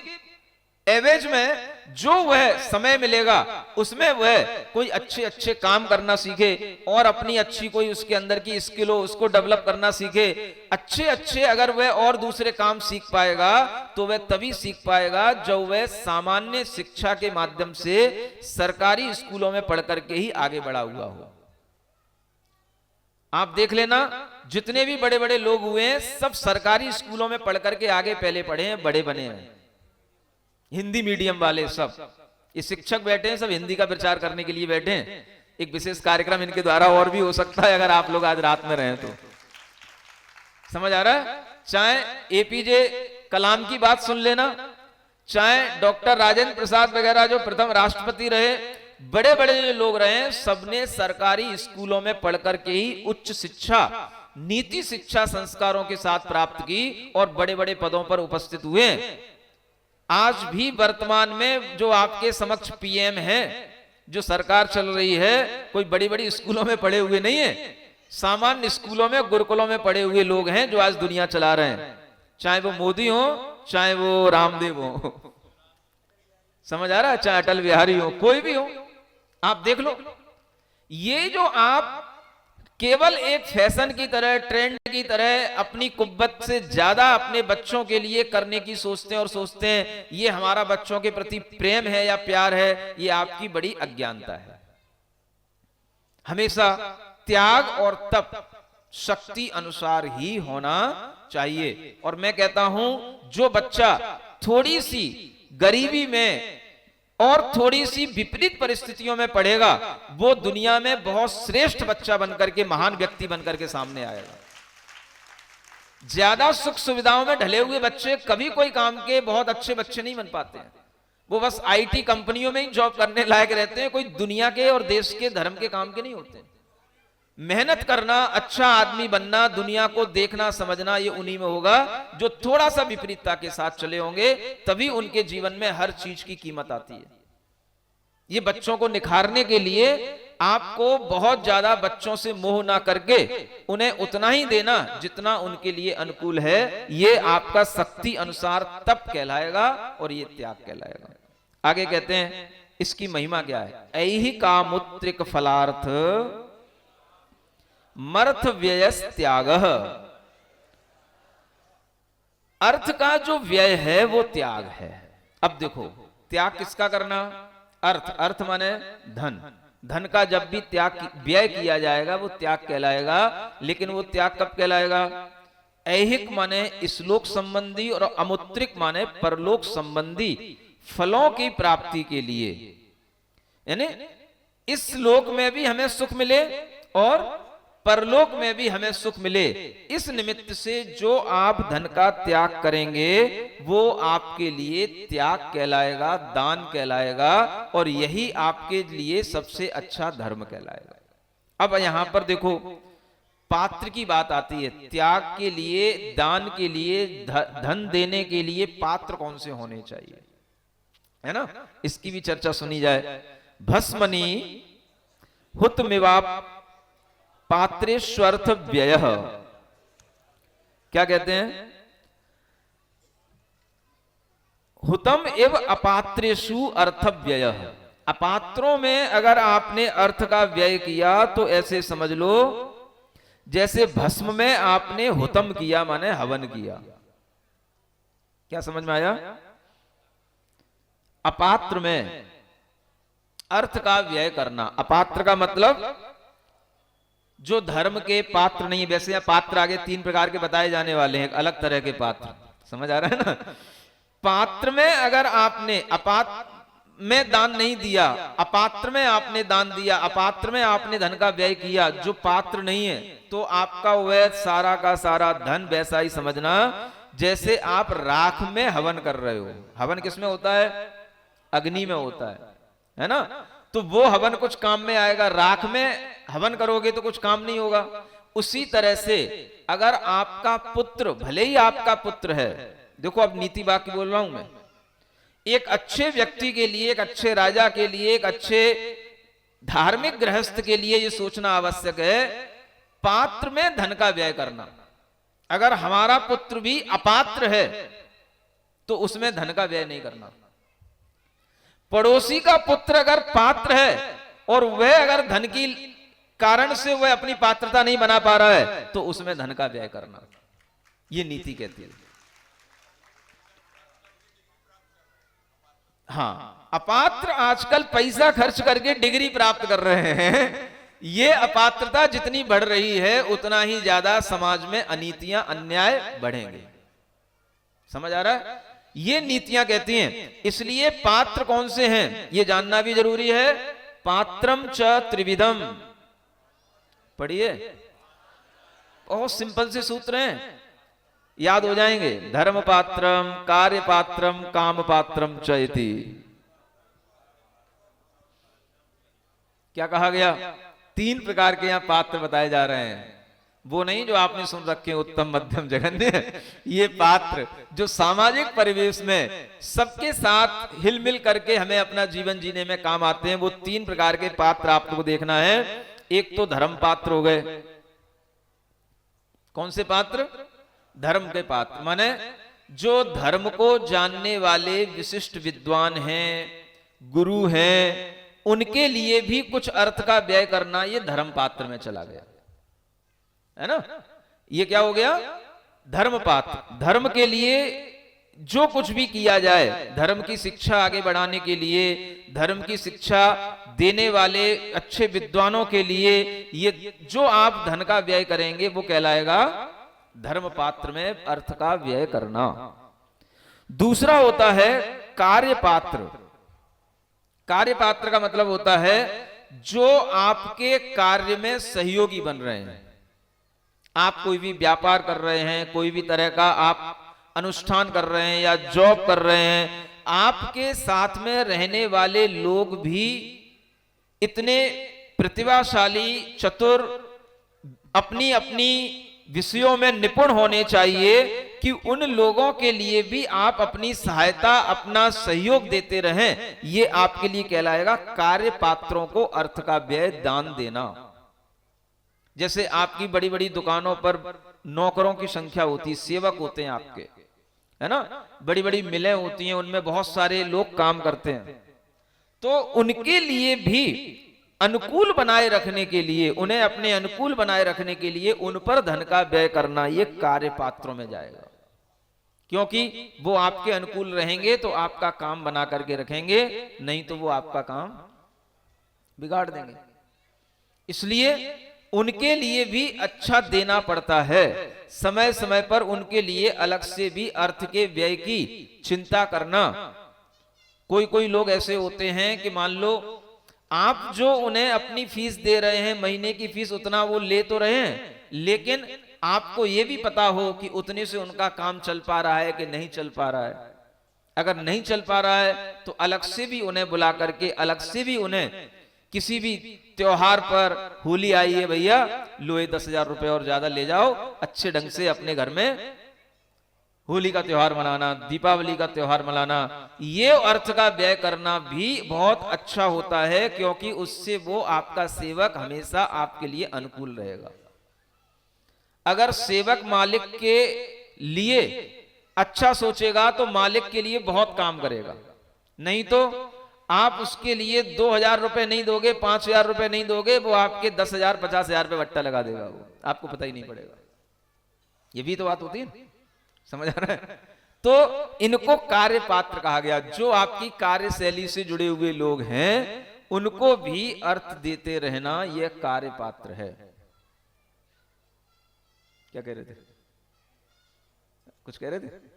एवरेज में जो वह समय मिलेगा उसमें वह कोई अच्छे अच्छे काम करना सीखे, और अपनी अच्छी कोई उसके अंदर की स्किल हो उसको डेवलप करना सीखे। अच्छे अच्छे अगर वह और दूसरे काम सीख पाएगा तो वह तभी सीख पाएगा जब वह सामान्य शिक्षा के माध्यम से सरकारी स्कूलों में पढ़ करके ही आगे बढ़ा हुआ हो। आप देख लेना, जितने भी बड़े बड़े लोग हुए हैं सब सरकारी स्कूलों में पढ़ करके आगे पहले पढ़े हैं, बड़े बने हैं। हिंदी मीडियम वाले सब, ये शिक्षक बैठे हैं सब हिंदी का प्रचार करने के लिए बैठे हैं। एक विशेष कार्यक्रम इनके द्वारा और भी हो सकता है अगर आप लोग आज रात में रहें तो। समझ आ रहा है? चाहे एपीजे कलाम की बात सुन लेना, चाहे डॉक्टर राजेंद्र प्रसाद वगैरह जो प्रथम राष्ट्रपति रहे, बड़े बड़े जो लोग रहे, सबने सरकारी स्कूलों में पढ़ करके ही उच्च शिक्षा, नीति शिक्षा संस्कारों के साथ प्राप्त की और बड़े बड़े पदों पर उपस्थित हुए। आज भी वर्तमान में जो आपके समक्ष पीएम है, जो सरकार चल रही है, कोई बड़ी बड़ी स्कूलों में पढ़े हुए नहीं है, सामान्य स्कूलों में, गुरुकुलों में पढ़े हुए लोग हैं जो आज दुनिया चला रहे हैं, चाहे वो मोदी हो चाहे वो रामदेव हो। समझ आ रहा है? चाहे अटल बिहारी हो, कोई भी हो, आप देख लो। ये जो आप केवल एक फैशन की तरह, ट्रेंड की तरह अपनी कुव्वत से ज्यादा अपने बच्चों के लिए करने की सोचते हैं और सोचते हैं ये हमारा बच्चों के प्रति प्रेम है या प्यार है, ये आपकी बड़ी अज्ञानता है। हमेशा त्याग और तप शक्ति अनुसार ही होना चाहिए। और मैं कहता हूं, जो बच्चा थोड़ी सी गरीबी में और थोड़ी सी विपरीत परिस्थितियों में पढ़ेगा, वो दुनिया में बहुत श्रेष्ठ बच्चा बनकर के, महान व्यक्ति बनकर के सामने आएगा। ज्यादा सुख सुविधाओं में ढले हुए बच्चे कभी कोई काम के बहुत अच्छे बच्चे नहीं बन पाते हैं, वो बस आईटी कंपनियों में ही जॉब करने लायक रहते हैं, कोई दुनिया के और देश के धर्म के काम के नहीं होते। मेहनत करना, अच्छा आदमी बनना, दुनिया को देखना समझना, ये उन्हीं में होगा जो थोड़ा सा विपरीतता के साथ चले होंगे, तभी उनके जीवन में हर चीज की कीमत आती है। ये बच्चों को निखारने के लिए आपको बहुत ज्यादा बच्चों से मोह ना करके उन्हें उतना ही देना जितना उनके लिए अनुकूल है। ये आपका शक्ति अनुसार तप कहलाएगा और ये त्याग कहलाएगा। आगे कहते हैं इसकी महिमा क्या है? ऐहि कामुत्रिक फलार्थ मर्थ व्ययस त्याग। अर्थ का जो व्यय है वो त्याग है। अब देखो, त्याग किसका करना? अर्थ, अर्थ माने धन। धन का जब भी त्याग व्यय किया जाएगा वो त्याग कहलाएगा। लेकिन वो त्याग कब कहलाएगा? ऐहिक माने इसलोक संबंधी और अमुत्रिक माने परलोक संबंधी फलों की प्राप्ति के लिए, यानी इस लोक में भी हमें सुख मिले और परलोक में भी हमें सुख मिले। इस निमित्त से जो आप धन का त्याग करेंगे वो आपके लिए त्याग कहलाएगा, दान कहलाएगा, और यही आपके लिए सबसे अच्छा धर्म कहलाएगा। अब यहां पर देखो, पात्र की बात आती है। त्याग के लिए, दान के लिए, धन देने के लिए पात्र कौन से होने चाहिए, है ना, इसकी भी चर्चा सुनी जाए। भस्मनि हुतमिवा पात्रेष्वर्थ व्ययः, क्या कहते हैं, हुतम एव अपात्रेषु अर्थ व्ययः। अपात्रों में अगर आपने अर्थ का व्यय किया तो ऐसे समझ लो जैसे भस्म में आपने हुतम किया, माने हवन किया। क्या समझ में आया? अपात्र में अर्थ का व्यय करना। अपात्र का मतलब जो धर्म के पात्र नहीं। वैसे यहां पात्र आगे 3 प्रकार के बताए जाने वाले हैं, अलग तरह के पात्र, समझ आ रहा है ना। पात्र में अगर आपने अपात्र में दान नहीं दिया, अपात्र में आपने दान दिया, अपात्र में आपने धन का व्यय किया, जो पात्र नहीं है, तो आपका वह सारा का सारा धन वैसा ही समझना जैसे आप राख में हवन कर रहे हो। हवन किस में होता है? अग्नि में होता है ना। तो वो हवन कुछ काम में आएगा, राख में हवन करोगे तो कुछ काम नहीं होगा। उसी तरह से अगर आपका पुत्र, भले ही आपका पुत्र है, देखो अब नीति वाक्य बोल रहा हूं मैं, एक अच्छे व्यक्ति के लिए, एक अच्छे राजा के लिए, एक अच्छे धार्मिक गृहस्थ के लिए यह सोचना आवश्यक है पात्र में धन का व्यय करना। अगर हमारा पुत्र भी अपात्र है तो उसमें धन का व्यय नहीं करना। पड़ोसी का पुत्र अगर पात्र है और वह अगर धन की कारण से वह अपनी पात्रता नहीं बना पा रहा है तो उसमें धन का व्यय करना, यह नीति कहती है। हाँ, अपात्र आजकल पैसा खर्च करके डिग्री प्राप्त कर रहे हैं। ये अपात्रता जितनी बढ़ रही है उतना ही ज्यादा समाज में अनीतियां, अन्याय बढ़ेंगे। समझ आ रहा है? ये नीतियां कहती हैं। इसलिए पात्र कौन से हैं ये जानना भी जरूरी है। पात्रम च त्रिविधम, पढ़िए, बहुत सिंपल से सूत्र हैं, याद हो जाएंगे। धर्म पात्रम, कार्य पात्रम, काम पात्रम च इति। क्या कहा गया? 3 प्रकार के यहां पात्र बताए जा रहे हैं। वो नहीं जो आपने सुन रखे उत्तम, मध्यम, जघन्य। ये पात्र जो सामाजिक परिवेश में सबके साथ हिलमिल करके हमें अपना जीवन जीने में काम आते हैं, वो 3 प्रकार के पात्र आपको देखना है। एक तो धर्म पात्र हो गए। कौन से पात्र? धर्म के पात्र, माने जो धर्म को जानने वाले विशिष्ट विद्वान हैं, गुरु हैं, उनके लिए भी कुछ अर्थ का व्यय करना, ये धर्म पात्र में चला गया, है ना। ये क्या हो गया? धर्म पात्र। धर्म के लिए जो कुछ भी किया जाए, धर्म की शिक्षा आगे बढ़ाने के लिए, धर्म की शिक्षा देने वाले अच्छे विद्वानों के लिए, ये जो आप धन का व्यय करेंगे वो कहलाएगा धर्म पात्र में अर्थ का व्यय करना। दूसरा होता है कार्य पात्र। कार्य पात्र का मतलब होता है जो आपके कार्य में सहयोगी बन रहे हैं। आप कोई भी व्यापार कर रहे हैं, कोई भी तरह का आप अनुष्ठान कर रहे हैं या जॉब कर रहे हैं, आपके साथ में रहने वाले लोग भी इतने प्रतिभाशाली, चतुर, अपनी अपनी विषयों में निपुण होने चाहिए कि उन लोगों के लिए भी आप अपनी सहायता, अपना सहयोग देते रहें। ये आपके लिए कहलाएगा कार्य पात्रों को अर्थ का व्यय, दान देना। जैसे आपकी बड़ी बड़ी दुकानों पर नौकरों की संख्या होती, सेवक होते हैं आपके, है ना। बड़ी बड़ी मिलें होती हैं, उनमें बहुत सारे लोग काम करते हैं, तो उनके लिए भी अनुकूल बनाए रखने के लिए, उन्हें अपने अनुकूल बनाए रखने के लिए उन पर धन का व्यय करना, ये कार्य पात्रों में जाएगा। क्योंकि वो आपके अनुकूल रहेंगे तो आपका काम बना करके रखेंगे, नहीं तो वो आपका काम बिगाड़ देंगे। इसलिए उनके लिए भी अच्छा देना पड़ता है। समय समय पर उनके लिए अलग से भी अर्थ के व्यय की चिंता करना। कोई कोई लोग ऐसे होते हैं कि मान लो आप जो उन्हें अपनी फीस दे रहे हैं, महीने की फीस, उतना वो ले तो रहे हैं, लेकिन आपको ये भी पता हो कि उतने से उनका काम चल पा रहा है कि नहीं चल पा रहा है। अगर नहीं चल पा रहा है तो अलग से भी उन्हें बुला करके, अलग से भी उन्हें किसी भी त्योहार पर होली आई है भैया, लो 10,000 रुपए और ज्यादा ले जाओ, अच्छे ढंग से अपने घर में होली का त्योहार मनाना, दीपावली का त्योहार मनाना, ये अर्थ का व्यय करना भी बहुत अच्छा होता है, क्योंकि उससे वो आपका सेवक हमेशा आपके लिए अनुकूल रहेगा। अगर सेवक मालिक के लिए अच्छा सोचेगा तो मालिक के लिए बहुत काम करेगा, नहीं तो आप उसके लिए 2,000 रुपए नहीं दोगे, 5,000 रुपए नहीं दोगे, वो आपके 10,000 50,000 पे बट्टा लगा देगा, वो आपको पता ही नहीं पड़ेगा। ये भी तो बात होती है, समझ आ रहा है? तो इनको कार्य पात्र कहा गया। जो आपकी कार्यशैली से जुड़े हुए लोग हैं उनको भी अर्थ देते रहना, यह कार्य पात्र है। क्या कह रहे थे? कुछ कह रहे थे?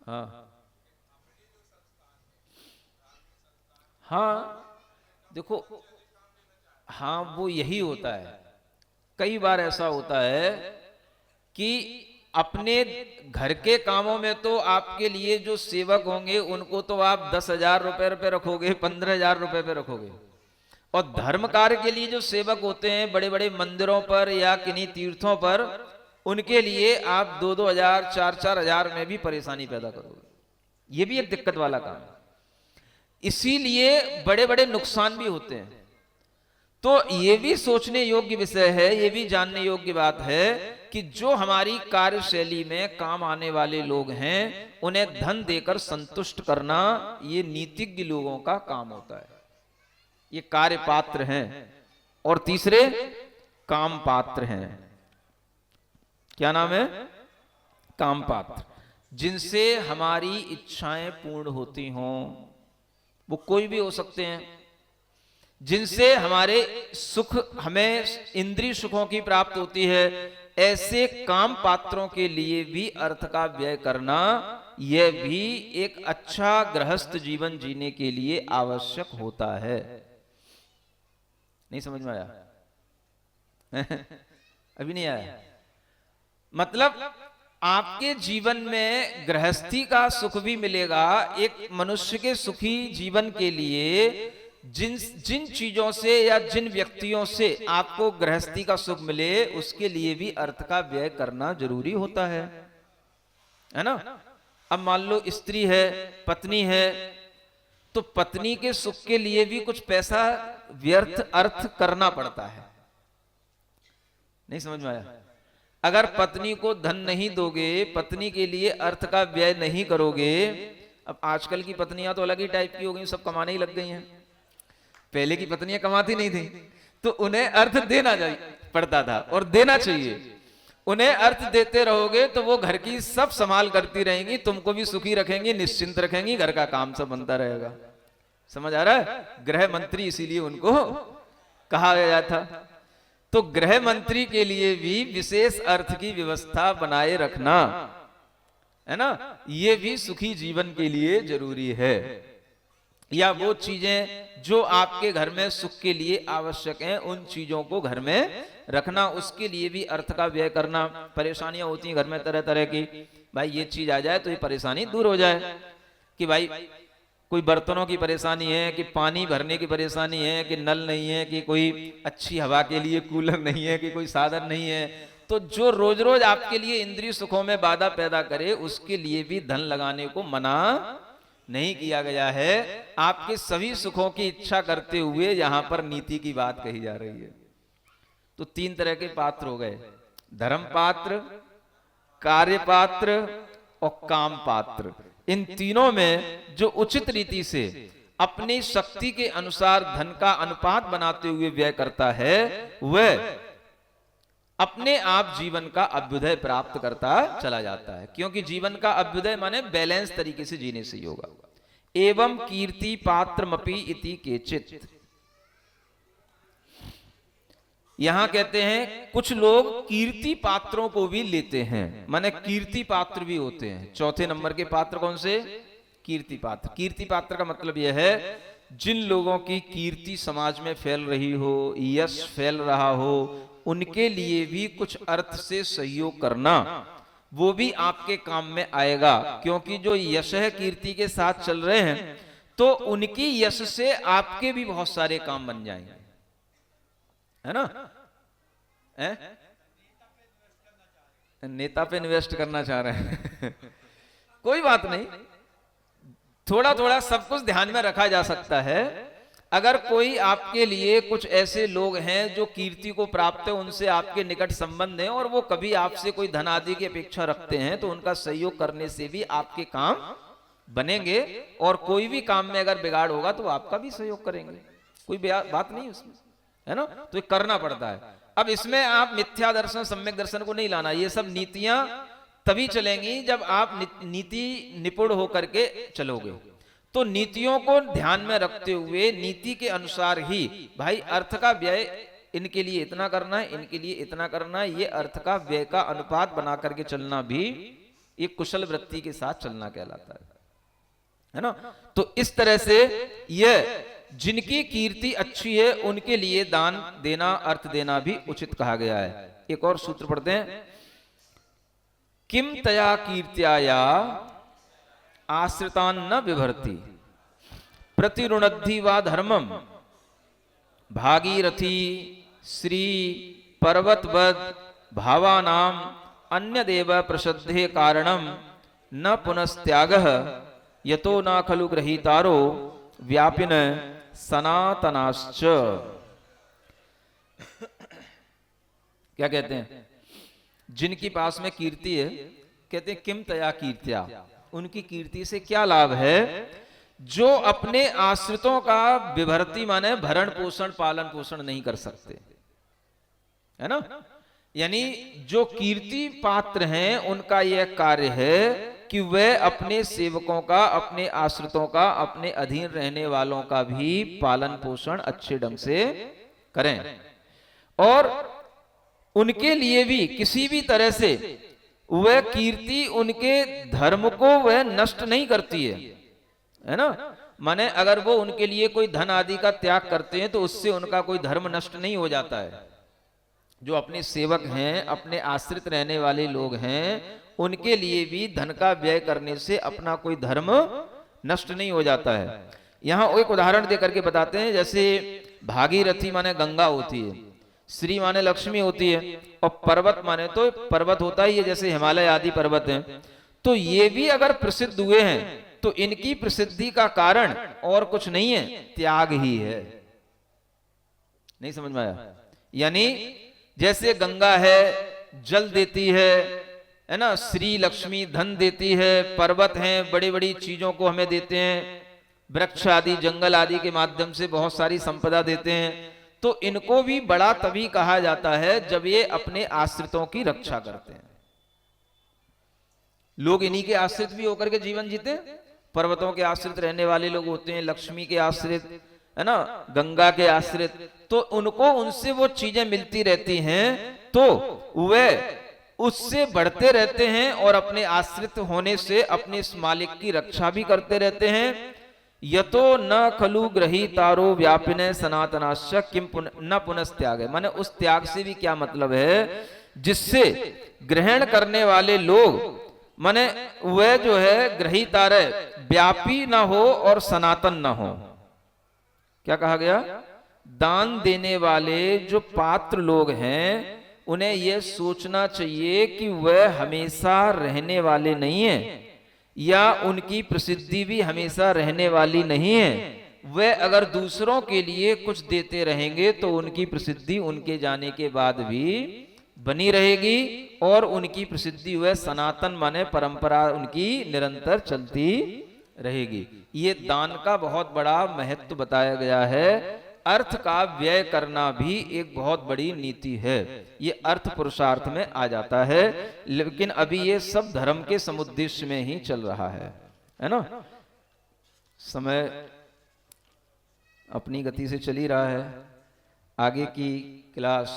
हाँ हाँ, देखो, हाँ वो यही होता है। कई बार ऐसा होता है कि अपने घर के कामों में तो आपके लिए जो सेवक होंगे उनको तो आप 10,000 रुपए पे रखोगे, 15,000 रुपए पे रखोगे, और धर्म कार्य के लिए जो सेवक होते हैं बड़े बड़े मंदिरों पर या किन्हीं तीर्थों पर, उनके लिए आप 2,000 4,000 में भी परेशानी पैदा करोगे। ये भी एक दिक्कत वाला काम है, इसीलिए बड़े बड़े नुकसान भी होते हैं। तो ये भी सोचने योग्य विषय है, ये भी जानने योग्य बात है कि जो हमारी कार्यशैली में काम आने वाले लोग हैं उन्हें धन देकर संतुष्ट करना ये नीतिज्ञ लोगों का काम होता है। ये कार्य पात्र हैं। और तीसरे काम पात्र हैं। क्या नाम है? काम पात्र, जिनसे हमारी इच्छाएं पूर्ण होती हों। वो कोई भी हो सकते हैं, जिनसे हमारे सुख, हमें इंद्रिय सुखों की प्राप्त होती है। ऐसे काम पात्रों के लिए भी अर्थ का व्यय करना, यह भी एक अच्छा गृहस्थ जीवन जीने के लिए आवश्यक होता है। नहीं समझ में आया? अभी नहीं आया? मतलब आपके जीवन में गृहस्थी का सुख भी मिलेगा। एक मनुष्य के सुखी जीवन के लिए जिन चीजों से या जिन व्यक्तियों से आपको गृहस्थी का सुख मिले, उसके लिए भी अर्थ का व्यय करना जरूरी होता है ना? अब मान लो स्त्री है, पत्नी है, तो पत्नी के सुख के लिए भी कुछ पैसा व्यर्थ अर्थ करना पड़ता है। नहीं समझ में आया? अगर पत्नी को धन नहीं दोगे, पत्नी के लिए अर्थ का व्यय नहीं करोगे। अब आजकल की पत्नियां तो अलग ही टाइप की हो गई, सब कमाने ही लग गई हैं। पहले की पत्नियां कमाती नहीं थी, तो उन्हें अर्थ देना पड़ता था और देना चाहिए। उन्हें अर्थ देते रहोगे तो वो घर की सब संभाल करती रहेंगी, तुमको भी सुखी रखेंगी, निश्चिंत रखेंगी, घर का काम सब बनता रहेगा। समझ आ रहा है? गृह मंत्री इसीलिए उनको कहा गया था। तो गृह मंत्री के लिए भी विशेष अर्थ की व्यवस्था बनाए रखना, है ना, ये भी सुखी जीवन के लिए जरूरी है। या वो चीजें जो आपके घर में सुख के लिए आवश्यक हैं, उन चीजों को घर में रखना, उसके लिए भी अर्थ का व्यय करना। परेशानियां होती हैं घर में तरह तरह की, भाई ये चीज आ जाए तो ये परेशानी दूर हो जाए। कि भाई कोई बर्तनों की परेशानी है, कि पानी भरने की परेशानी है, कि नल नहीं है, कि कोई अच्छी हवा के लिए कूलर नहीं है, कि कोई साधन नहीं है। तो जो रोज रोज आपके लिए इंद्रिय सुखों में बाधा पैदा करे, उसके लिए भी धन लगाने को मना नहीं किया गया है। आपके सभी सुखों की इच्छा करते हुए यहां पर नीति की बात कही जा रही है। तो 3 तरह के पात्र हो गए: धर्म पात्र, कार्य पात्र और काम पात्र। इन तीनों में जो उचित रीति से अपनी शक्ति के अनुसार धन का अनुपात बनाते हुए व्यय करता है, वह अपने आप जीवन का अभ्युदय प्राप्त करता चला जाता है। क्योंकि जीवन का अभ्युदय माने बैलेंस तरीके से जीने से ही होगा। एवं कीर्ति पात्रमपि इति केचित्। यहां कहते हैं कुछ लोग कीर्ति पात्रों को भी लेते हैं, माने कीर्ति पात्र भी होते हैं। चौथे नंबर के पात्र कौन से? कीर्ति पात्र। कीर्ति पात्र का मतलब यह है जिन लोगों की कीर्ति समाज में फैल रही हो, यश फैल रहा हो, उनके लिए भी कुछ अर्थ से सहयोग करना, वो भी आपके काम में आएगा, क्योंकि जो यश है कीर्ति के साथ चल रहे हैं तो उनकी यश से आपके भी बहुत सारे काम बन जाएंगे, है ना? नेता पे इन्वेस्ट करना चाह रहे हैं कोई बात नहीं, थोड़ा थोड़ा सब कुछ ध्यान में रखा जा सकता है। अगर कोई आपके लिए कुछ ऐसे लोग हैं जो कीर्ति को प्राप्त है, उनसे आपके निकट संबंध हैं और वो कभी आपसे कोई धन आदि की अपेक्षा रखते हैं, तो उनका सहयोग करने से भी आपके काम बनेंगे। और कोई भी काम में अगर बिगाड़ होगा तो आपका भी सहयोग करेंगे, कोई बात नहीं उसमें, है ना? तो ये करना पड़ता है। अब इसमें आप मिथ्या दर्शन सम्यक दर्शन को नहीं लाना, ये सब नीतियां तभी चलेंगी जब आप नीति निपुण होकर के चलोगे। तो नीतियों को ध्यान में रखते हुए नीति के अनुसार ही भाई अर्थ का व्यय इनके लिए इतना करना है, इनके लिए इतना करना है, ये अर्थ का व्यय का अनुपात बना करके चलना भी एक कुशल वृत्ति के साथ चलना कहलाता है ना? तो इस तरह से यह जिनकी कीर्ति अच्छी है उनके लिए दान देना, अर्थ देना भी उचित कहा गया है। एक और सूत्र पढ़ते हैं, किम तया कीर्त्याया आश्रितान न विभर्ति प्रतिरुणद्धि वा धर्मम भागीरथी श्री पर्वतवद भावानाम अन्य देव प्रसिद्धे कारणम न पुनस्त्यागः यतो न खलु ग्रहीतारो व्यापिन सनातनाश्च। क्या कहते हैं? जिनकी पास में कीर्ति है, कहते हैं किम तया कीर्त्या, उनकी कीर्ति से क्या लाभ है? जो अपने आश्रितों का विभर्ति माने भरण पोषण पालन पोषण नहीं कर सकते, है ना? यानी जो कीर्ति पात्र हैं उनका यह कार्य है कि वे अपने सेवकों का, अपने आश्रितों का, अपने अधीन रहने वालों का भी पालन पोषण अच्छे ढंग से करें और उनके लिए भी किसी भी तरह से वह कीर्ति उनके धर्म को वह नष्ट नहीं करती है ना? माने अगर वो उनके लिए कोई धन आदि का त्याग करते हैं तो उससे उनका कोई धर्म नष्ट नहीं हो जाता है। जो अपने सेवक हैं, अपने आश्रित रहने वाले लोग हैं, उनके लिए भी धन का व्यय करने से अपना कोई धर्म नष्ट नहीं हो जाता है। यहां एक उदाहरण देकर के बताते हैं, जैसे भागीरथी माने गंगा होती है, श्री माने लक्ष्मी होती है और पर्वत माने तो पर्वत होता ही है, जैसे हिमालय आदि पर्वत हैं। तो ये भी अगर प्रसिद्ध हुए हैं तो इनकी प्रसिद्धि का कारण और कुछ नहीं है, त्याग ही है। नहीं समझ में आया? यानी जैसे गंगा है जल देती है ना, श्री लक्ष्मी धन देती है, पर्वत हैं बड़ी बड़ी चीजों को हमें देते हैं, वृक्ष आदि जंगल आदि के माध्यम से बहुत सारी संपदा देते हैं। तो इनको भी बड़ा तभी कहा जाता है जब ये अपने आश्रितों की रक्षा करते हैं। लोग इन्हीं के आश्रित भी होकर के जीवन जीते हैं, पर्वतों के आश्रित रहने वाले लोग होते हैं, लक्ष्मी के आश्रित, है ना, गंगा के आश्रित। तो उनको उनसे वो चीजें मिलती रहती हैं तो वे उससे बढ़ते रहते हैं और अपने आश्रित होने से अपने इस मालिक की रक्षा भी करते रहते हैं। यतो न खलु ग्रहीतारो व्यापिने सनातनाश्च किम न पुनस्त्याग, माने उस त्याग से भी क्या मतलब है, जिससे ग्रहण करने वाले लोग माने वह जो है ग्रहीतारे व्यापी ना हो और सनातन ना हो। क्या कहा गया? दान देने वाले जो पात्र लोग हैं उन्हें यह सोचना चाहिए कि वह हमेशा रहने वाले नहीं है या उनकी प्रसिद्धि भी हमेशा रहने वाली नहीं है। वह अगर दूसरों के लिए कुछ देते रहेंगे तो उनकी प्रसिद्धि उनके जाने के बाद भी बनी रहेगी और उनकी प्रसिद्धि वह सनातन माने परंपरा उनकी निरंतर चलती रहेगी। ये दान का बहुत बड़ा महत्व बताया गया है। अर्थ का व्यय करना भी एक बहुत बड़ी नीति है, ये अर्थ पुरुषार्थ में आ जाता है, लेकिन अभी ये सब धर्म के समुद्देश्य में ही चल रहा है ना। समय अपनी गति से चल ही रहा है, आगे की क्लास